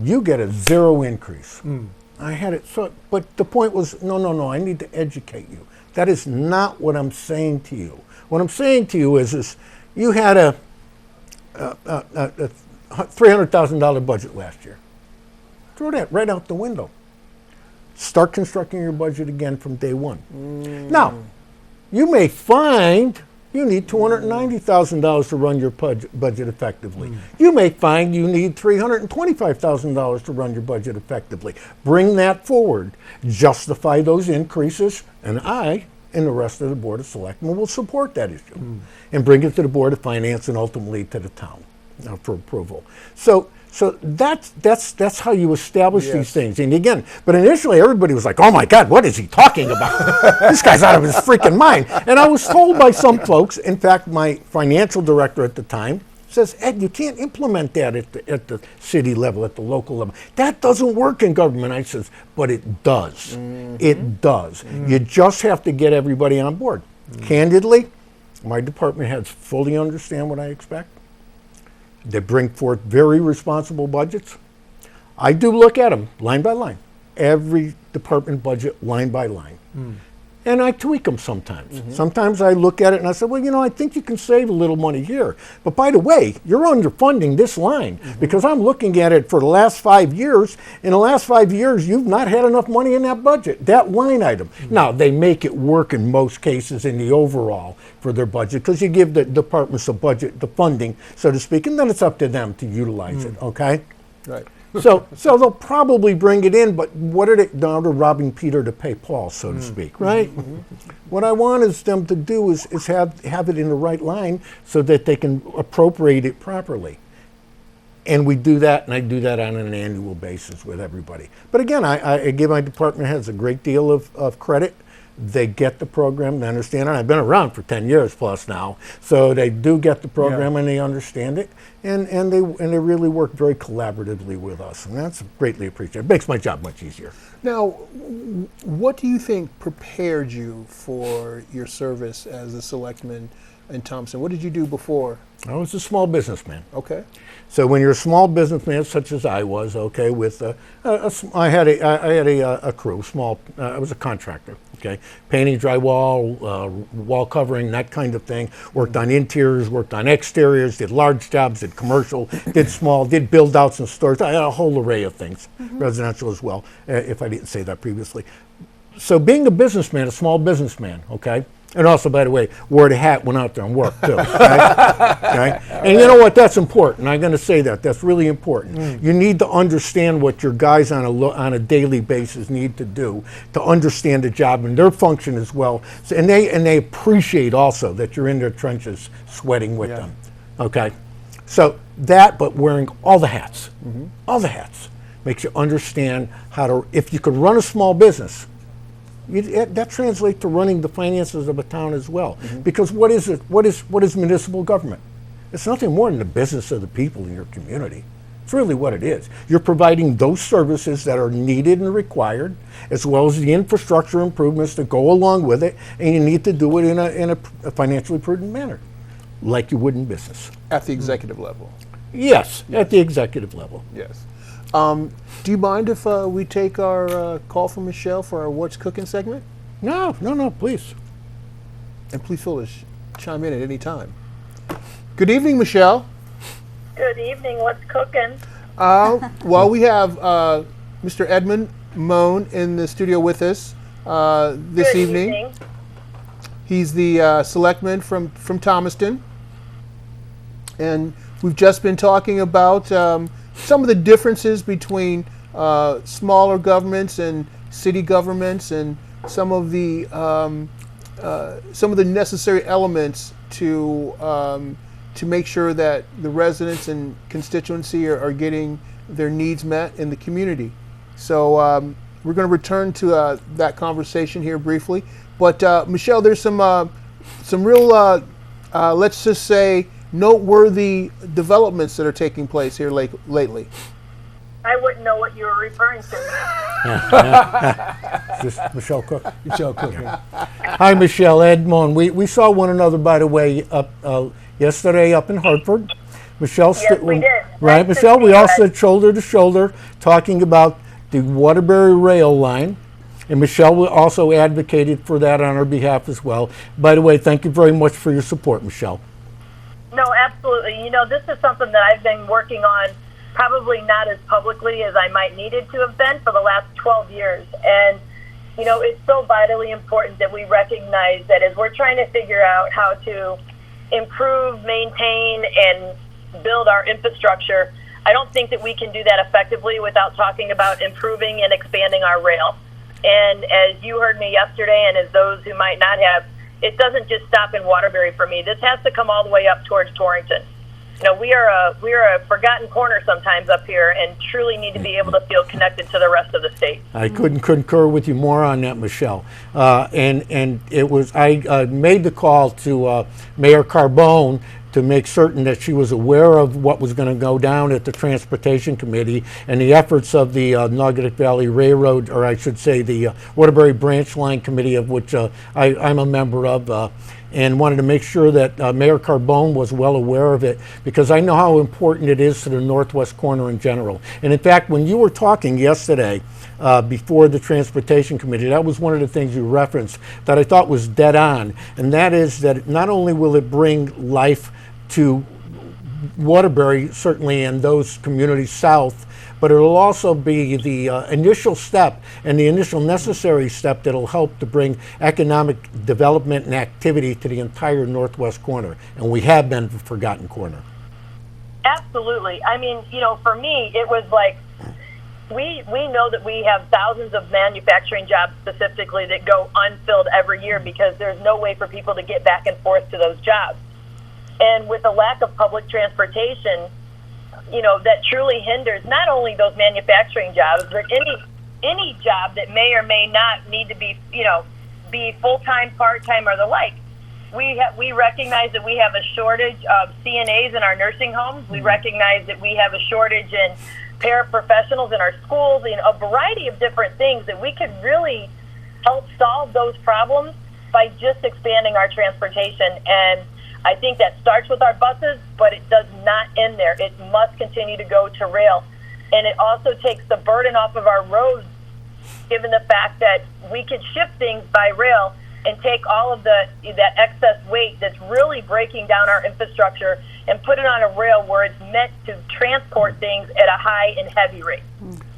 [SPEAKER 2] you get a zero increase. I had it, but the point was, no, I need to educate you. That is not what I'm saying to you. What I'm saying to you is you had a $300,000 budget last year. Throw that right out the window. Start constructing your budget again from day one. Now, you may find you need $290,000 to run your budget effectively. You may find you need $325,000 to run your budget effectively. Bring that forward. Justify those increases, and I and the rest of the Board of Selectmen will support that issue and bring it to the Board of Finance and ultimately to the town for approval. So that's how you establish these things. And again, but initially everybody was like, oh my God, what is he talking about? This guy's out of his freaking mind. And I was told by some folks, in fact, my financial director at the time says, Ed, you can't implement that at the city level, at the local level. That doesn't work in government. I says, but it does. It does. You just have to get everybody on board. Candidly, my department heads fully understand what I expect. They bring forth very responsible budgets. I do look at them line by line, every department budget line by line. And I tweak them sometimes. Sometimes I look at it and I say, well, I think you can save a little money here. But by the way, you're underfunding this line because I'm looking at it for the last 5 years. In the last 5 years, you've not had enough money in that budget, that line item. Now, they make it work in most cases in the overall for their budget because you give the departments a budget, the funding, so to speak, and then it's up to them to utilize it, okay?
[SPEAKER 3] Right.
[SPEAKER 2] So they'll probably bring it in, but what are they now? They're robbing Peter to pay Paul, so to speak, right? What I want is them to do is have it in the right line so that they can appropriate it properly. And we do that, and I do that on an annual basis with everybody. But again, I give my department heads a great deal of credit. They get the program, they understand it. I've been around for 10 years plus now, so they do get the program and they understand it, and they really work very collaboratively with us, and that's greatly appreciated. It makes my job much easier.
[SPEAKER 3] Now, what do you think prepared you for your service as a selectman in Thomaston? What did you do before?
[SPEAKER 2] I was a small businessman.
[SPEAKER 3] Okay.
[SPEAKER 2] So when you're a small businessman, such as I was, okay, with I had a crew, small. I was a contractor, okay, painting, drywall, wall covering, that kind of thing. Worked on interiors, worked on exteriors, did large jobs, did commercial, did small, did build outs and stores. I had a whole array of things, residential as well, if I didn't say that previously. So being a businessman, a small businessman, okay, And also, by the way, wore the hat, went out there and worked too. Okay? And you know what? That's important. I'm going to say that. That's really important. You need to understand what your guys on a daily basis need to do to understand the job and their function as well. So, and they appreciate also that you're in their trenches sweating with them. Okay? So that, but wearing all the hats, makes you understand how to, if you could run a small business, that translates to running the finances of a town as well. Because what is it? What is municipal government? It's nothing more than the business of the people in your community. It's really what it is. You're providing those services that are needed and required, as well as the infrastructure improvements that go along with it, and you need to do it in a financially prudent manner, like you would in business.
[SPEAKER 3] At the executive level.
[SPEAKER 2] Yes, at the executive level.
[SPEAKER 3] Yes. Do you mind if we take our call from Michelle for our What's Cooking segment?
[SPEAKER 2] No, please.
[SPEAKER 3] And please feel to chime in at any time. Good evening, Michelle.
[SPEAKER 15] Good evening. What's cooking?
[SPEAKER 3] Well, we have Mr. Edmund Mone in the studio with us this evening. He's the selectman from Thomaston. And we've just been talking about some of the differences between smaller governments and city governments, and some of the necessary elements to make sure that the residents and constituency are getting their needs met in the community. So we're going to return to that conversation here briefly. But Michelle, there's some real, let's just say, noteworthy developments that are taking place here lately.
[SPEAKER 15] I wouldn't know what you were referring to.
[SPEAKER 2] Just Michelle Cook. Michelle Cook. Hi, Michelle. Ed Mone. We saw one another, by the way, up yesterday up in Hartford. Michelle.
[SPEAKER 15] Yes, we did.
[SPEAKER 2] Right,
[SPEAKER 15] nice
[SPEAKER 2] Michelle. We all stood shoulder to shoulder talking about the Waterbury rail line. And Michelle also advocated for that on our behalf as well. By the way, thank you very much for your support, Michelle.
[SPEAKER 15] No, absolutely. You know, this is something that I've been working on, probably not as publicly as I might needed to have been for the last 12 years. And, you know, it's so vitally important that we recognize that as we're trying to figure out how to improve, maintain, and build our infrastructure, I don't think that we can do that effectively without talking about improving and expanding our rail. And as you heard me yesterday, and as those who might not have, it doesn't just stop in Waterbury for me. This has to come all the way up towards Torrington. You know, we are a forgotten corner sometimes up here, and truly need to be able to feel connected to the rest of the state.
[SPEAKER 2] I couldn't concur with you more on that, Michelle. And it was I made the call to Mayor Carbone to make certain that she was aware of what was going to go down at the Transportation Committee and the efforts of the Naugatuck Valley Railroad, or I should say the Waterbury Branch Line Committee, of which I'm a member of, and wanted to make sure that Mayor Carbone was well aware of it, because I know how important it is to the northwest corner in general. And in fact, when you were talking yesterday before the Transportation Committee, that was one of the things you referenced that I thought was dead on, and that is that not only will it bring life to Waterbury, certainly in those communities south, but it'll also be the initial step and the initial necessary step that'll help to bring economic development and activity to the entire northwest corner. And we have been the forgotten corner.
[SPEAKER 15] Absolutely. I mean, you know, for me, it was like, we know that we have thousands of manufacturing jobs specifically that go unfilled every year because there's no way for people to get back and forth to those jobs. And with the lack of public transportation, you know, that truly hinders not only those manufacturing jobs, but any job that may or may not need to be, you know, be full-time, part-time, or the like. We recognize that we have a shortage of CNAs in our nursing homes. We recognize that we have a shortage in paraprofessionals in our schools, and a variety of different things that we could really help solve those problems by just expanding our transportation. And I think that starts with our buses, but it does not end there. It must continue to go to rail. And it also takes the burden off of our roads, given the fact that we could ship things by rail and take all of that excess weight that's really breaking down our infrastructure and put it on a rail where it's meant to transport things at a high and heavy rate.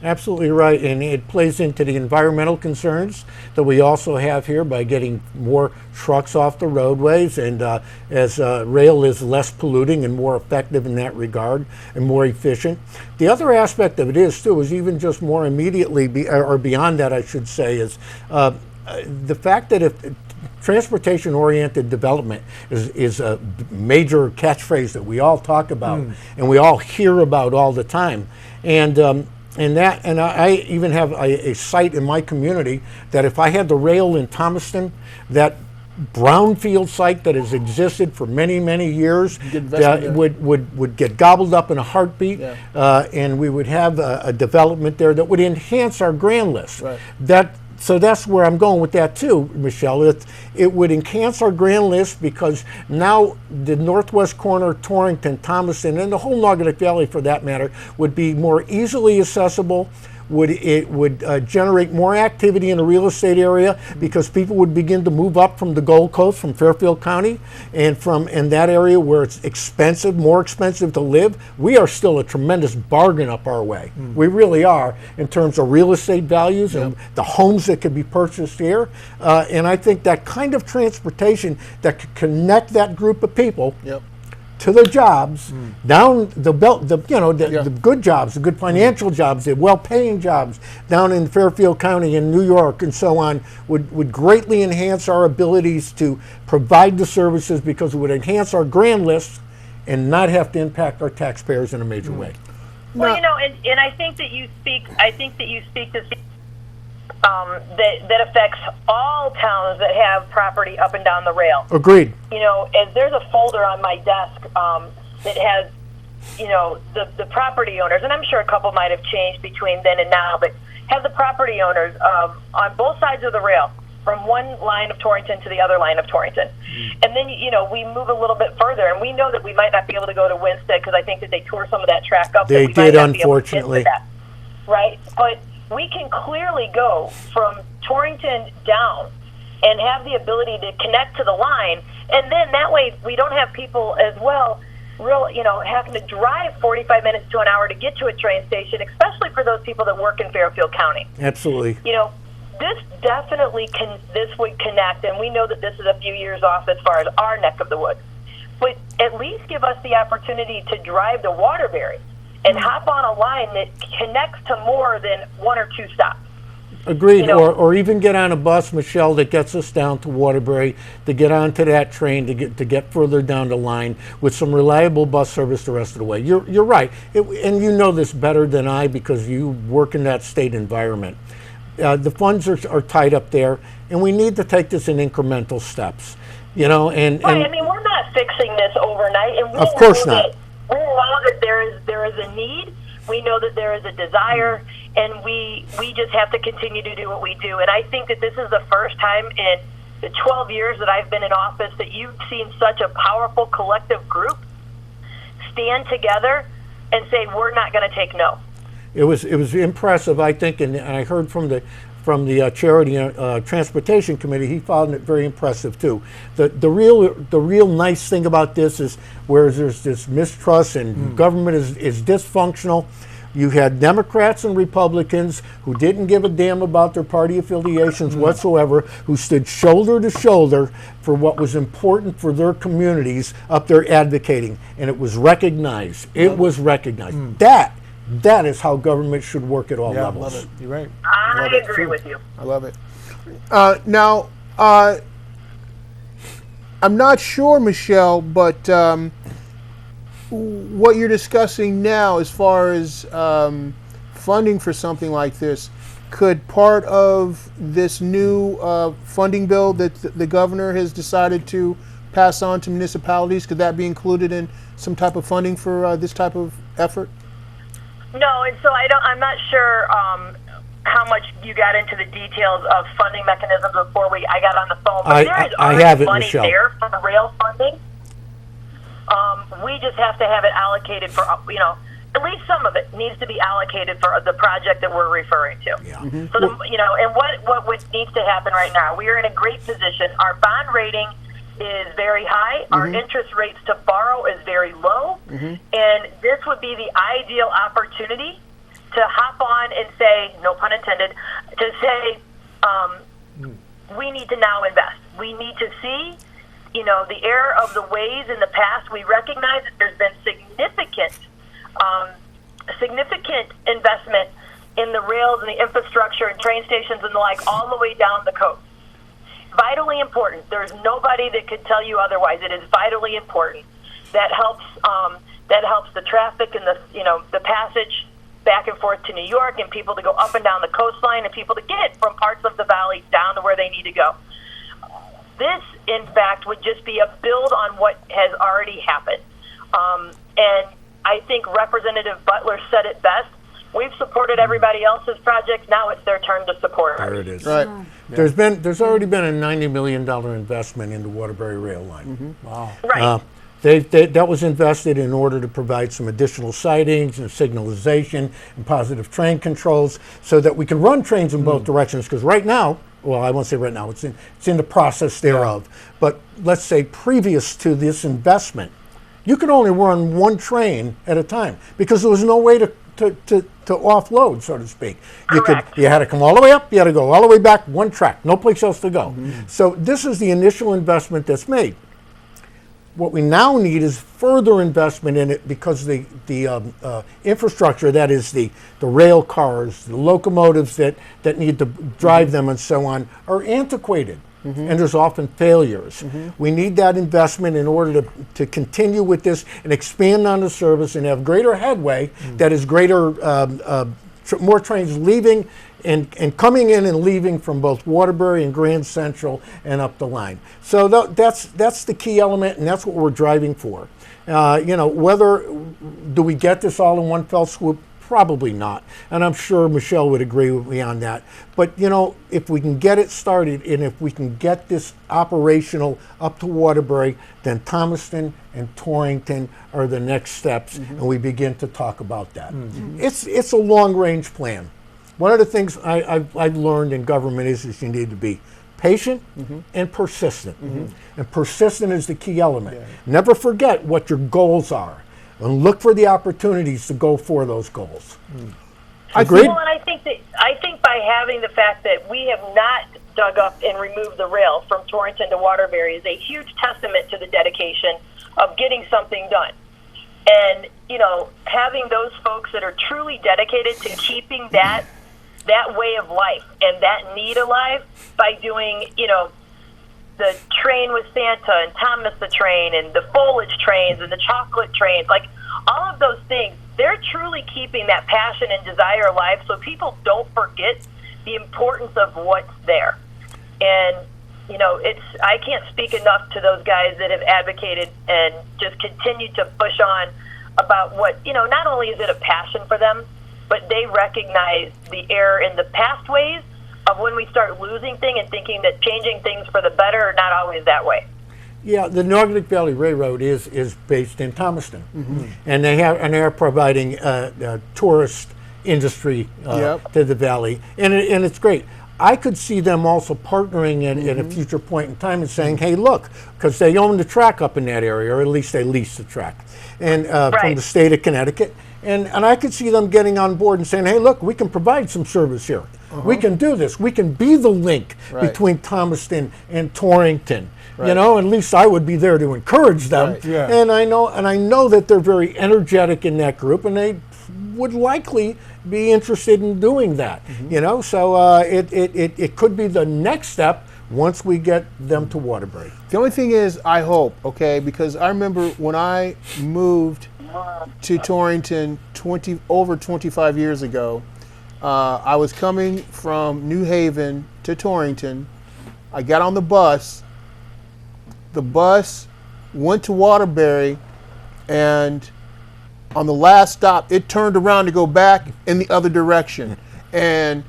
[SPEAKER 2] Absolutely right, and it plays into the environmental concerns that we also have here by getting more trucks off the roadways, and as rail is less polluting and more effective in that regard and more efficient. The other aspect of it is even just more immediately, or beyond that I should say, is the fact that if transportation-oriented development is a major catchphrase that we all talk about and we all hear about all the time, and I even have a site in my community that if I had the rail in Thomaston, that brownfield site that has existed for many, many years would get gobbled up in a heartbeat, and we would have a development there that would enhance our grand list. Right. So that's where I'm going with that too, Michelle. It would enhance our grand list because now the northwest corner of Torrington, Thomaston, and the whole Naugatuck Valley for that matter would be more easily accessible. It would generate more activity in the real estate area because people would begin to move up from the Gold Coast, from Fairfield County, and from in that area where it's expensive, more expensive to live. We are still a tremendous bargain up our way. We really are in terms of real estate values and the homes that could be purchased here. And I think that kind of transportation that could connect that group of people to their jobs, down the belt, the good jobs, the good financial jobs, the well-paying jobs down in Fairfield County and New York and so on would greatly enhance our abilities to provide the services because it would enhance our grand list and not have to impact our taxpayers in a major way.
[SPEAKER 15] Well, and I think that you speak to that affects all towns that have property up and down the rail.
[SPEAKER 2] Agreed.
[SPEAKER 15] As there's a folder on my desk that has, the property owners, and I'm sure a couple might have changed between then and now, but have the property owners on both sides of the rail, from one line of Torrington to the other line of Torrington. And then, we move a little bit further, and we know that we might not be able to go to Winstead because I think that they tore some of that track up.
[SPEAKER 2] They did, unfortunately.
[SPEAKER 15] Right? But we can clearly go from Torrington down and have the ability to connect to the line, and then that way we don't have people as well having to drive 45 minutes to an hour to get to a train station, especially for those people that work in Fairfield County.
[SPEAKER 2] Absolutely.
[SPEAKER 15] This definitely would connect, and we know that this is a few years off as far as our neck of the woods, but at least give us the opportunity to drive to Waterbury and hop on a line that connects to more than one or two stops.
[SPEAKER 2] Agreed, or even get on a bus, Michelle, that gets us down to Waterbury, to get onto that train, to get further down the line with some reliable bus service the rest of the way. You're right, and you know this better than I because you work in that state environment. The funds are tied up there, and we need to take this in incremental steps.
[SPEAKER 15] Right, I mean, we're not fixing this overnight, and
[SPEAKER 2] of course not.
[SPEAKER 15] We know that there is a need. We know that there is a desire, and we just have to continue to do what we do. And I think that this is the first time in the 12 years that I've been in office that you've seen such a powerful collective group stand together and say, we're not going to take no.
[SPEAKER 2] It was impressive, I think, and I heard from the Charity Transportation Committee, he found it very impressive too. The real nice thing about this is where there's this mistrust and government is dysfunctional. You had Democrats and Republicans who didn't give a damn about their party affiliations whatsoever, who stood shoulder to shoulder for what was important for their communities up there advocating, and it was recognized. It was recognized. That is how government should work at all levels.
[SPEAKER 5] I love it. You're right.
[SPEAKER 15] I agree with you.
[SPEAKER 3] I love it. Now, I'm not sure, Michelle, but what you're discussing now as far as funding for something like this, could part of this new funding bill that the governor has decided to pass on to municipalities, could that be included in some type of funding for this type of effort?
[SPEAKER 15] No, and so I'm not sure how much you got into the details of funding mechanisms before I got on the phone. But there's already money
[SPEAKER 2] Michelle.
[SPEAKER 15] There for rail funding. We just have to have it allocated for, at least some of it needs to be allocated for the project that we're referring to.
[SPEAKER 2] Yeah.
[SPEAKER 15] So, and what needs to happen right now, we are in a great position. Our bond rating is very high. Our interest rates to borrow is very low. And this would be the ideal opportunity hop on and say, no pun intended, to say, we need to now invest. We need to see, the error of the ways in the past. We recognize that there's been significant investment in the rails and the infrastructure and train stations and the like all the way down the coast. Vitally important. There's nobody that could tell you otherwise. It is vitally important. That helps the traffic and the passage back and forth to New York, and people to go up and down the coastline, and people to get from parts of the valley down to where they need to go. This, in fact, would just be a build on what has already happened. And I think Representative Butler said it best. We've supported everybody else's projects. Now it's their turn to support ours.
[SPEAKER 2] There it is.
[SPEAKER 3] Right.
[SPEAKER 2] There's already been a $90 million investment in the Waterbury rail line.
[SPEAKER 5] Wow.
[SPEAKER 15] Right.
[SPEAKER 2] That was invested in order to provide some additional sidings and signalization and positive train controls so that we can run trains in both directions. Because right now, well, I won't say right now, it's in the process thereof. But let's say previous to this investment, you could only run one train at a time because there was no way to offload, so to speak. You had to come all the way up, you had to go all the way back, one track, no place else to go. So this is the initial investment that's made. What we now need is further investment in it because the infrastructure, that is the rail cars, the locomotives that need to drive them and so on, are antiquated. And there's often failures. We need that investment in order to continue with this and expand on the service and have greater headway, that is greater, more trains leaving and coming in and leaving from both Waterbury and Grand Central and up the line. So that's the key element, and that's what we're driving for. Whether do we get this all in one fell swoop? Probably not, and I'm sure Michelle would agree with me on that. But if we can get it started and if we can get this operational up to Waterbury, then Thomaston and Torrington are the next steps, and we begin to talk about that. It's a long-range plan. One of the things I've learned in government is you need to be patient and persistent, and persistent is the key element. Never forget what your goals are. And look for the opportunities to go for those goals. Agreed?
[SPEAKER 15] Well, and I think by having the fact that we have not dug up and removed the rail from Torrington to Waterbury is a huge testament to the dedication of getting something done. And having those folks that are truly dedicated to keeping that way of life and that need alive by doing the train with Santa and Thomas the Train and the foliage trains and the chocolate trains, like all of those things, they're truly keeping that passion and desire alive so people don't forget the importance of what's there. And, I can't speak enough to those guys that have advocated and just continue to push on about what, not only is it a passion for them, but they recognize the error in the past ways of when we start losing things and thinking that changing things for the better are not always that way.
[SPEAKER 2] Yeah, the Nordic Valley Railroad is based in Thomaston, and they are providing tourist industry to the valley, and it's great. I could see them also partnering at a future point in time and saying, hey, look, because they own the track up in that area, or at least they lease the track, and from the state of Connecticut. And I could see them getting on board and saying, hey, look, we can provide some service here. We can do this. We can be the link between Thomaston and Torrington. At least I would be there to encourage them. And I know that they're very energetic in that group, and they would likely be interested in doing that. So it could be the next step once we get them to Waterbury.
[SPEAKER 3] The only thing is, I hope, because I remember when I moved to Torrington over 25 years ago, I was coming from New Haven to Torrington. I got on the bus. The bus went to Waterbury, and on the last stop, it turned around to go back in the other direction. And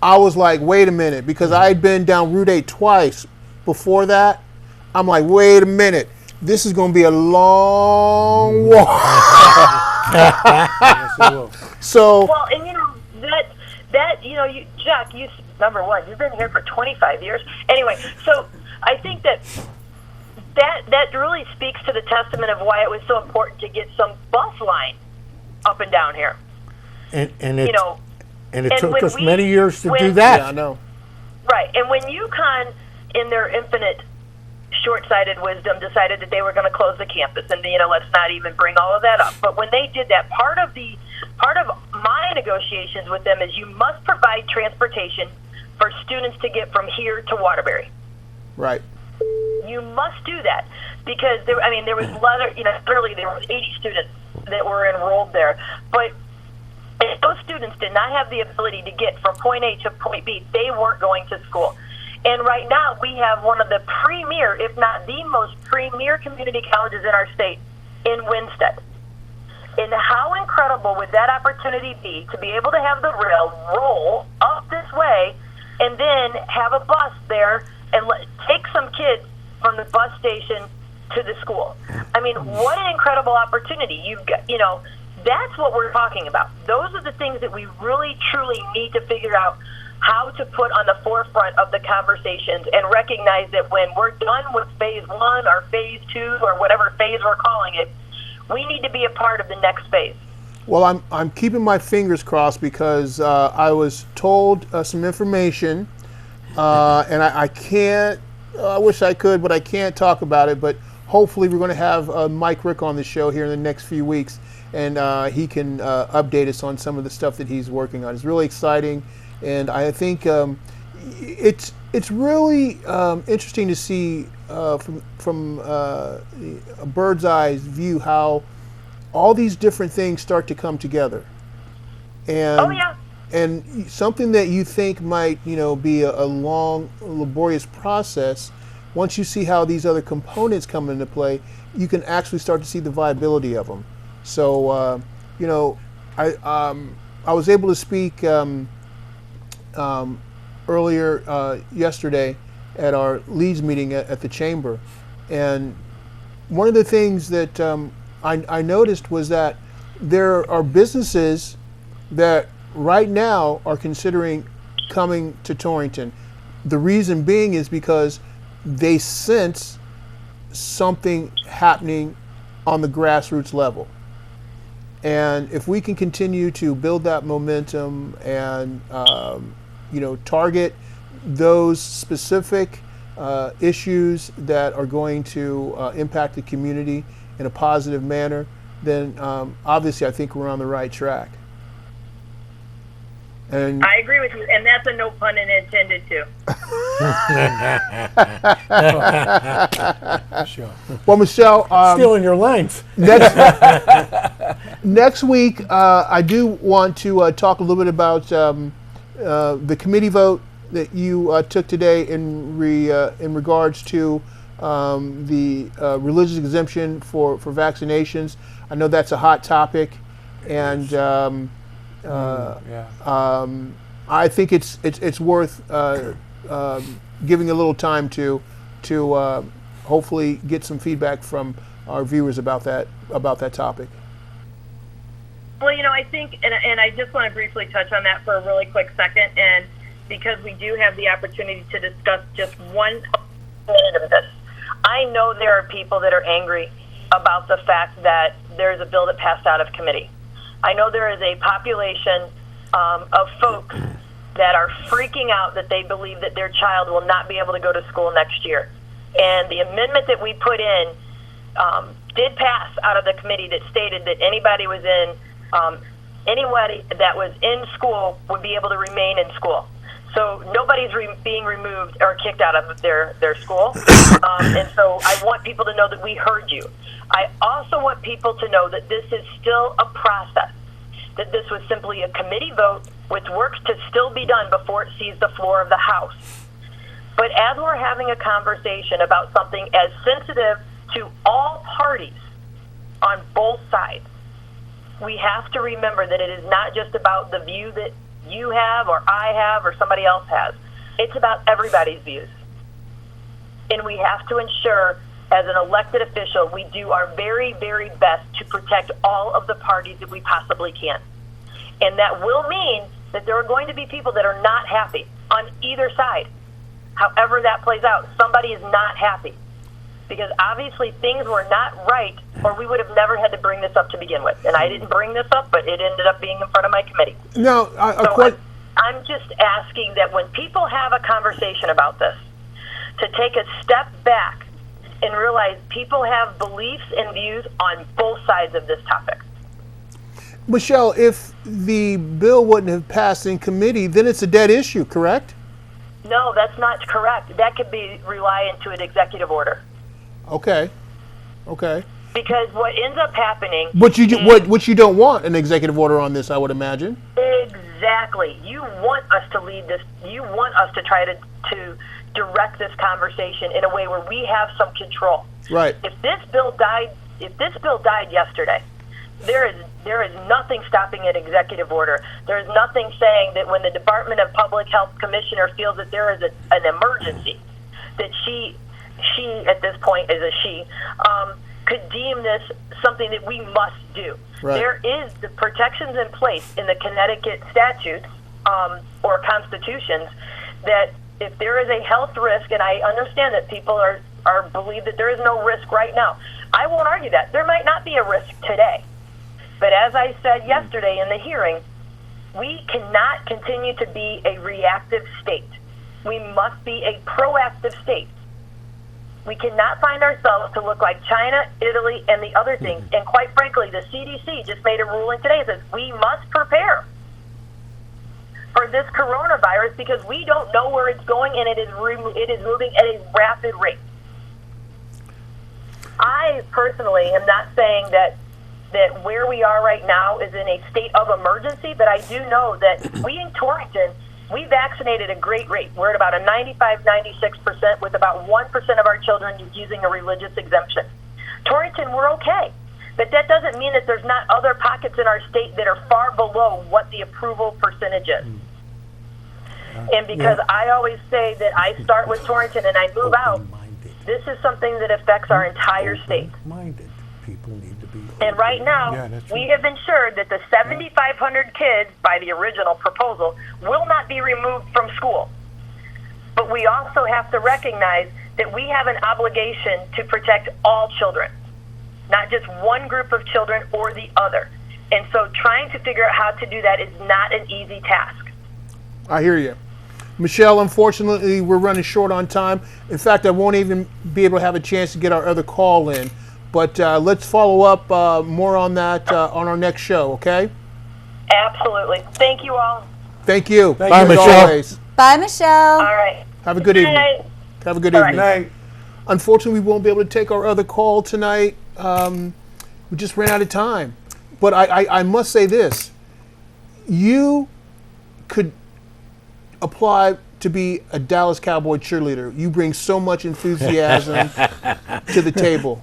[SPEAKER 3] I was like, wait a minute, because I had been down Route 8 twice before that. I'm like, wait a minute. This is going to be a long walk. So.
[SPEAKER 15] Well, and Jack, number one, you've been here for 25 years. Anyway, so I think that really speaks to the testament of why it was so important to get some bus line up and down here.
[SPEAKER 2] And it,
[SPEAKER 15] you know,
[SPEAKER 2] and it
[SPEAKER 15] and
[SPEAKER 2] took
[SPEAKER 15] when
[SPEAKER 2] us
[SPEAKER 15] we-
[SPEAKER 2] many years to
[SPEAKER 15] when-
[SPEAKER 2] do that.
[SPEAKER 3] Yeah, I know.
[SPEAKER 15] Right, and when UConn, in their infinite short-sighted wisdom, decided that they were going to close the campus, and let's not even bring all of that up. But when they did that, part of my negotiations with them is you must provide transportation for students to get from here to Waterbury.
[SPEAKER 3] Right.
[SPEAKER 15] You must do that because there was a lot of, literally there were 80 students that were enrolled there, but if those students did not have the ability to get from point A to point B, they weren't going to school. And right now, we have one of the premier, if not the most premier community colleges in our state in Winstead. And how incredible would that opportunity be to be able to have the rail roll up this way and then have a bus there and take some kids from the bus station to the school? I mean, what an incredible opportunity. You've got, that's what we're talking about. Those are the things that we really, truly need to figure out how to put on the forefront of the conversations and recognize that when we're done with phase 1 or phase 2 or whatever phase we're calling it, we need to be a part of the next phase.
[SPEAKER 3] Well, I'm keeping my fingers crossed because I was told some information, and I can't. I wish I could, but I can't talk about it. But hopefully, we're going to have Mike Rick on the show here in the next few weeks, and he can update us on some of the stuff that he's working on. It's really exciting, and I think it's really interesting to see from a bird's eye view how all these different things start to come together. And and something that you think might be a long, laborious process, once you see how these other components come into play, you can actually start to see the viability of them. So I was able to speak earlier yesterday at our Leeds meeting at the chamber, and one of the things that I noticed was that there are businesses that right now are considering coming to Torrington. The reason being is because they sense something happening on the grassroots level. And if we can continue to build that momentum and target those specific issues that are going to impact the community in a positive manner, then obviously I think we're on the right track. And
[SPEAKER 15] I agree with you, and that's a no pun intended too.
[SPEAKER 3] Sure. Well, Michelle,
[SPEAKER 2] stealing your lines.
[SPEAKER 3] Next week, I do want to talk a little bit about the committee vote that you took today in regards to the religious exemption for vaccinations. I know that's a hot topic, and I think it's worth giving a little time to hopefully get some feedback from our viewers about that topic.
[SPEAKER 15] Well, I think, and I just want to briefly touch on that for a really quick second, and because we do have the opportunity to discuss just 1 minute of this. I know there are people that are angry about the fact that there's a bill that passed out of committee. I know there is a population of folks that are freaking out that they believe that their child will not be able to go to school next year. And the amendment that we put in did pass out of the committee that stated that anybody that was in school would be able to remain in school. So nobody's being removed or kicked out of their school. And so I want people to know that we heard you. I also want people to know that this is still a process, that this was simply a committee vote with work to still be done before it sees the floor of the House. But as we're having a conversation about something as sensitive to all parties on both sides, we have to remember that it is not just about the view that you have or I have or somebody else has. It's about everybody's views. And we have to ensure, as an elected official, we do our very, very best to protect all of the parties that we possibly can. And that will mean that there are going to be people that are not happy on either side. However that plays out, somebody is not happy. because obviously things were not right, or we would have never had to bring this up to begin with. And I didn't bring this up, but it ended up being in front of my committee.
[SPEAKER 3] Now,
[SPEAKER 15] I'm just asking that when people have a conversation about this, to take a step back and realize people have beliefs and views on both sides of this topic.
[SPEAKER 3] Michelle, if the bill wouldn't have passed in committee, then it's a dead issue, correct?
[SPEAKER 15] No, that's not correct. That could be reliant to an executive order.
[SPEAKER 3] Okay.
[SPEAKER 15] Because what ends up happening...
[SPEAKER 3] But what you don't want an executive order on this, I would imagine.
[SPEAKER 15] Exactly. You want us to lead this. You want us to try to direct this conversation in a way where we have some control.
[SPEAKER 3] Right.
[SPEAKER 15] If this bill died yesterday, there is nothing stopping an executive order. There is nothing saying that when the Department of Public Health Commissioner feels that there is an emergency, that she at this point is a she, could deem this something that we must do.
[SPEAKER 3] Right.
[SPEAKER 15] There is the protections in place in the Connecticut statutes or constitutions that if there is a health risk, and I understand that people are believe that there is no risk right now. I won't argue that. There might not be a risk today. But as I said yesterday in the hearing, we cannot continue to be a reactive state. We must be a proactive state. We cannot find ourselves to look like China, Italy, and the other things. And quite frankly, the CDC just made a ruling today that says we must prepare for this coronavirus because we don't know where it's going, and it is moving at a rapid rate. I personally am not saying that where we are right now is in a state of emergency, but I do know that we in Torrington, we vaccinated a great rate. We're at about a 95-96% with about 1% of our children using a religious exemption. Torrington, we're okay. But that doesn't mean that there's not other pockets in our state that are far below what the approval percentage is. And because I always say that I start with Torrington and I move out, this is something that affects our entire state.
[SPEAKER 2] People need to be.
[SPEAKER 15] And right now, we have ensured that the 7,500 kids, by the original proposal, will not be removed from school. But we also have to recognize that we have an obligation to protect all children, not just one group of children or the other. And so trying to figure out how to do that is not an easy task.
[SPEAKER 3] I hear you. Michelle, unfortunately, we're running short on time. In fact, I won't even be able to have a chance to get our other call in. But let's follow up more on that on our next show, okay?
[SPEAKER 15] Absolutely. Thank you all.
[SPEAKER 3] Thank you.
[SPEAKER 2] Bye, Michelle.
[SPEAKER 3] Always.
[SPEAKER 4] Bye, Michelle.
[SPEAKER 15] All right.
[SPEAKER 3] Have a good evening.
[SPEAKER 15] Night.
[SPEAKER 3] Have a good
[SPEAKER 15] All
[SPEAKER 3] evening.
[SPEAKER 5] Night.
[SPEAKER 3] Unfortunately, we won't be able to take our other call tonight. We just ran out of time. But I must say this. You could apply to be a Dallas Cowboy cheerleader. You bring so much enthusiasm to the table.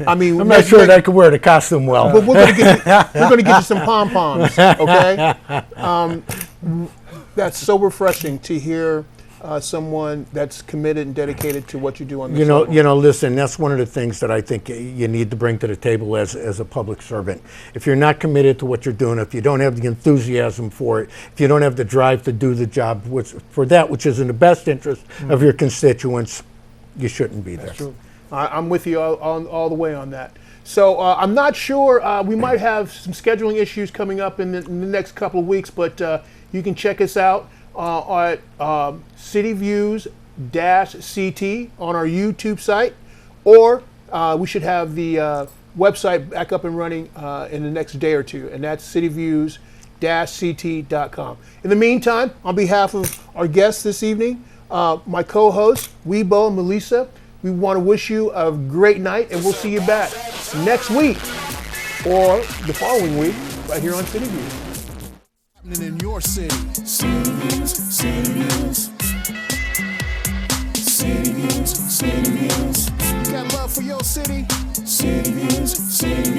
[SPEAKER 3] I mean,
[SPEAKER 2] I'm not sure that I could wear the costume well.
[SPEAKER 3] But we're going to get you some pom-poms, okay? That's so refreshing to hear someone that's committed and dedicated to what you do on this level.
[SPEAKER 2] Listen, that's one of the things that I think you need to bring to the table as a public servant. If you're not committed to what you're doing, if you don't have the enthusiasm for it, if you don't have the drive to do the job for that which is in the best interest of your constituents, you shouldn't be there.
[SPEAKER 3] That's true. I'm with you all the way on that. So I'm not sure. We might have some scheduling issues coming up in the next couple of weeks, but you can check us out at City Views-CT on our YouTube site, or we should have the website back up and running in the next day or two, and that's cityviews-ct.com. In the meantime, on behalf of our guests this evening, my co-hosts, Weibo and Melissa, we want to wish you a great night, and we'll see you back next week or the following week right here on City Views.
[SPEAKER 1] Happening in your city. City Views, City Views. City Views, City Views. You got love for your city? City Views, City Views.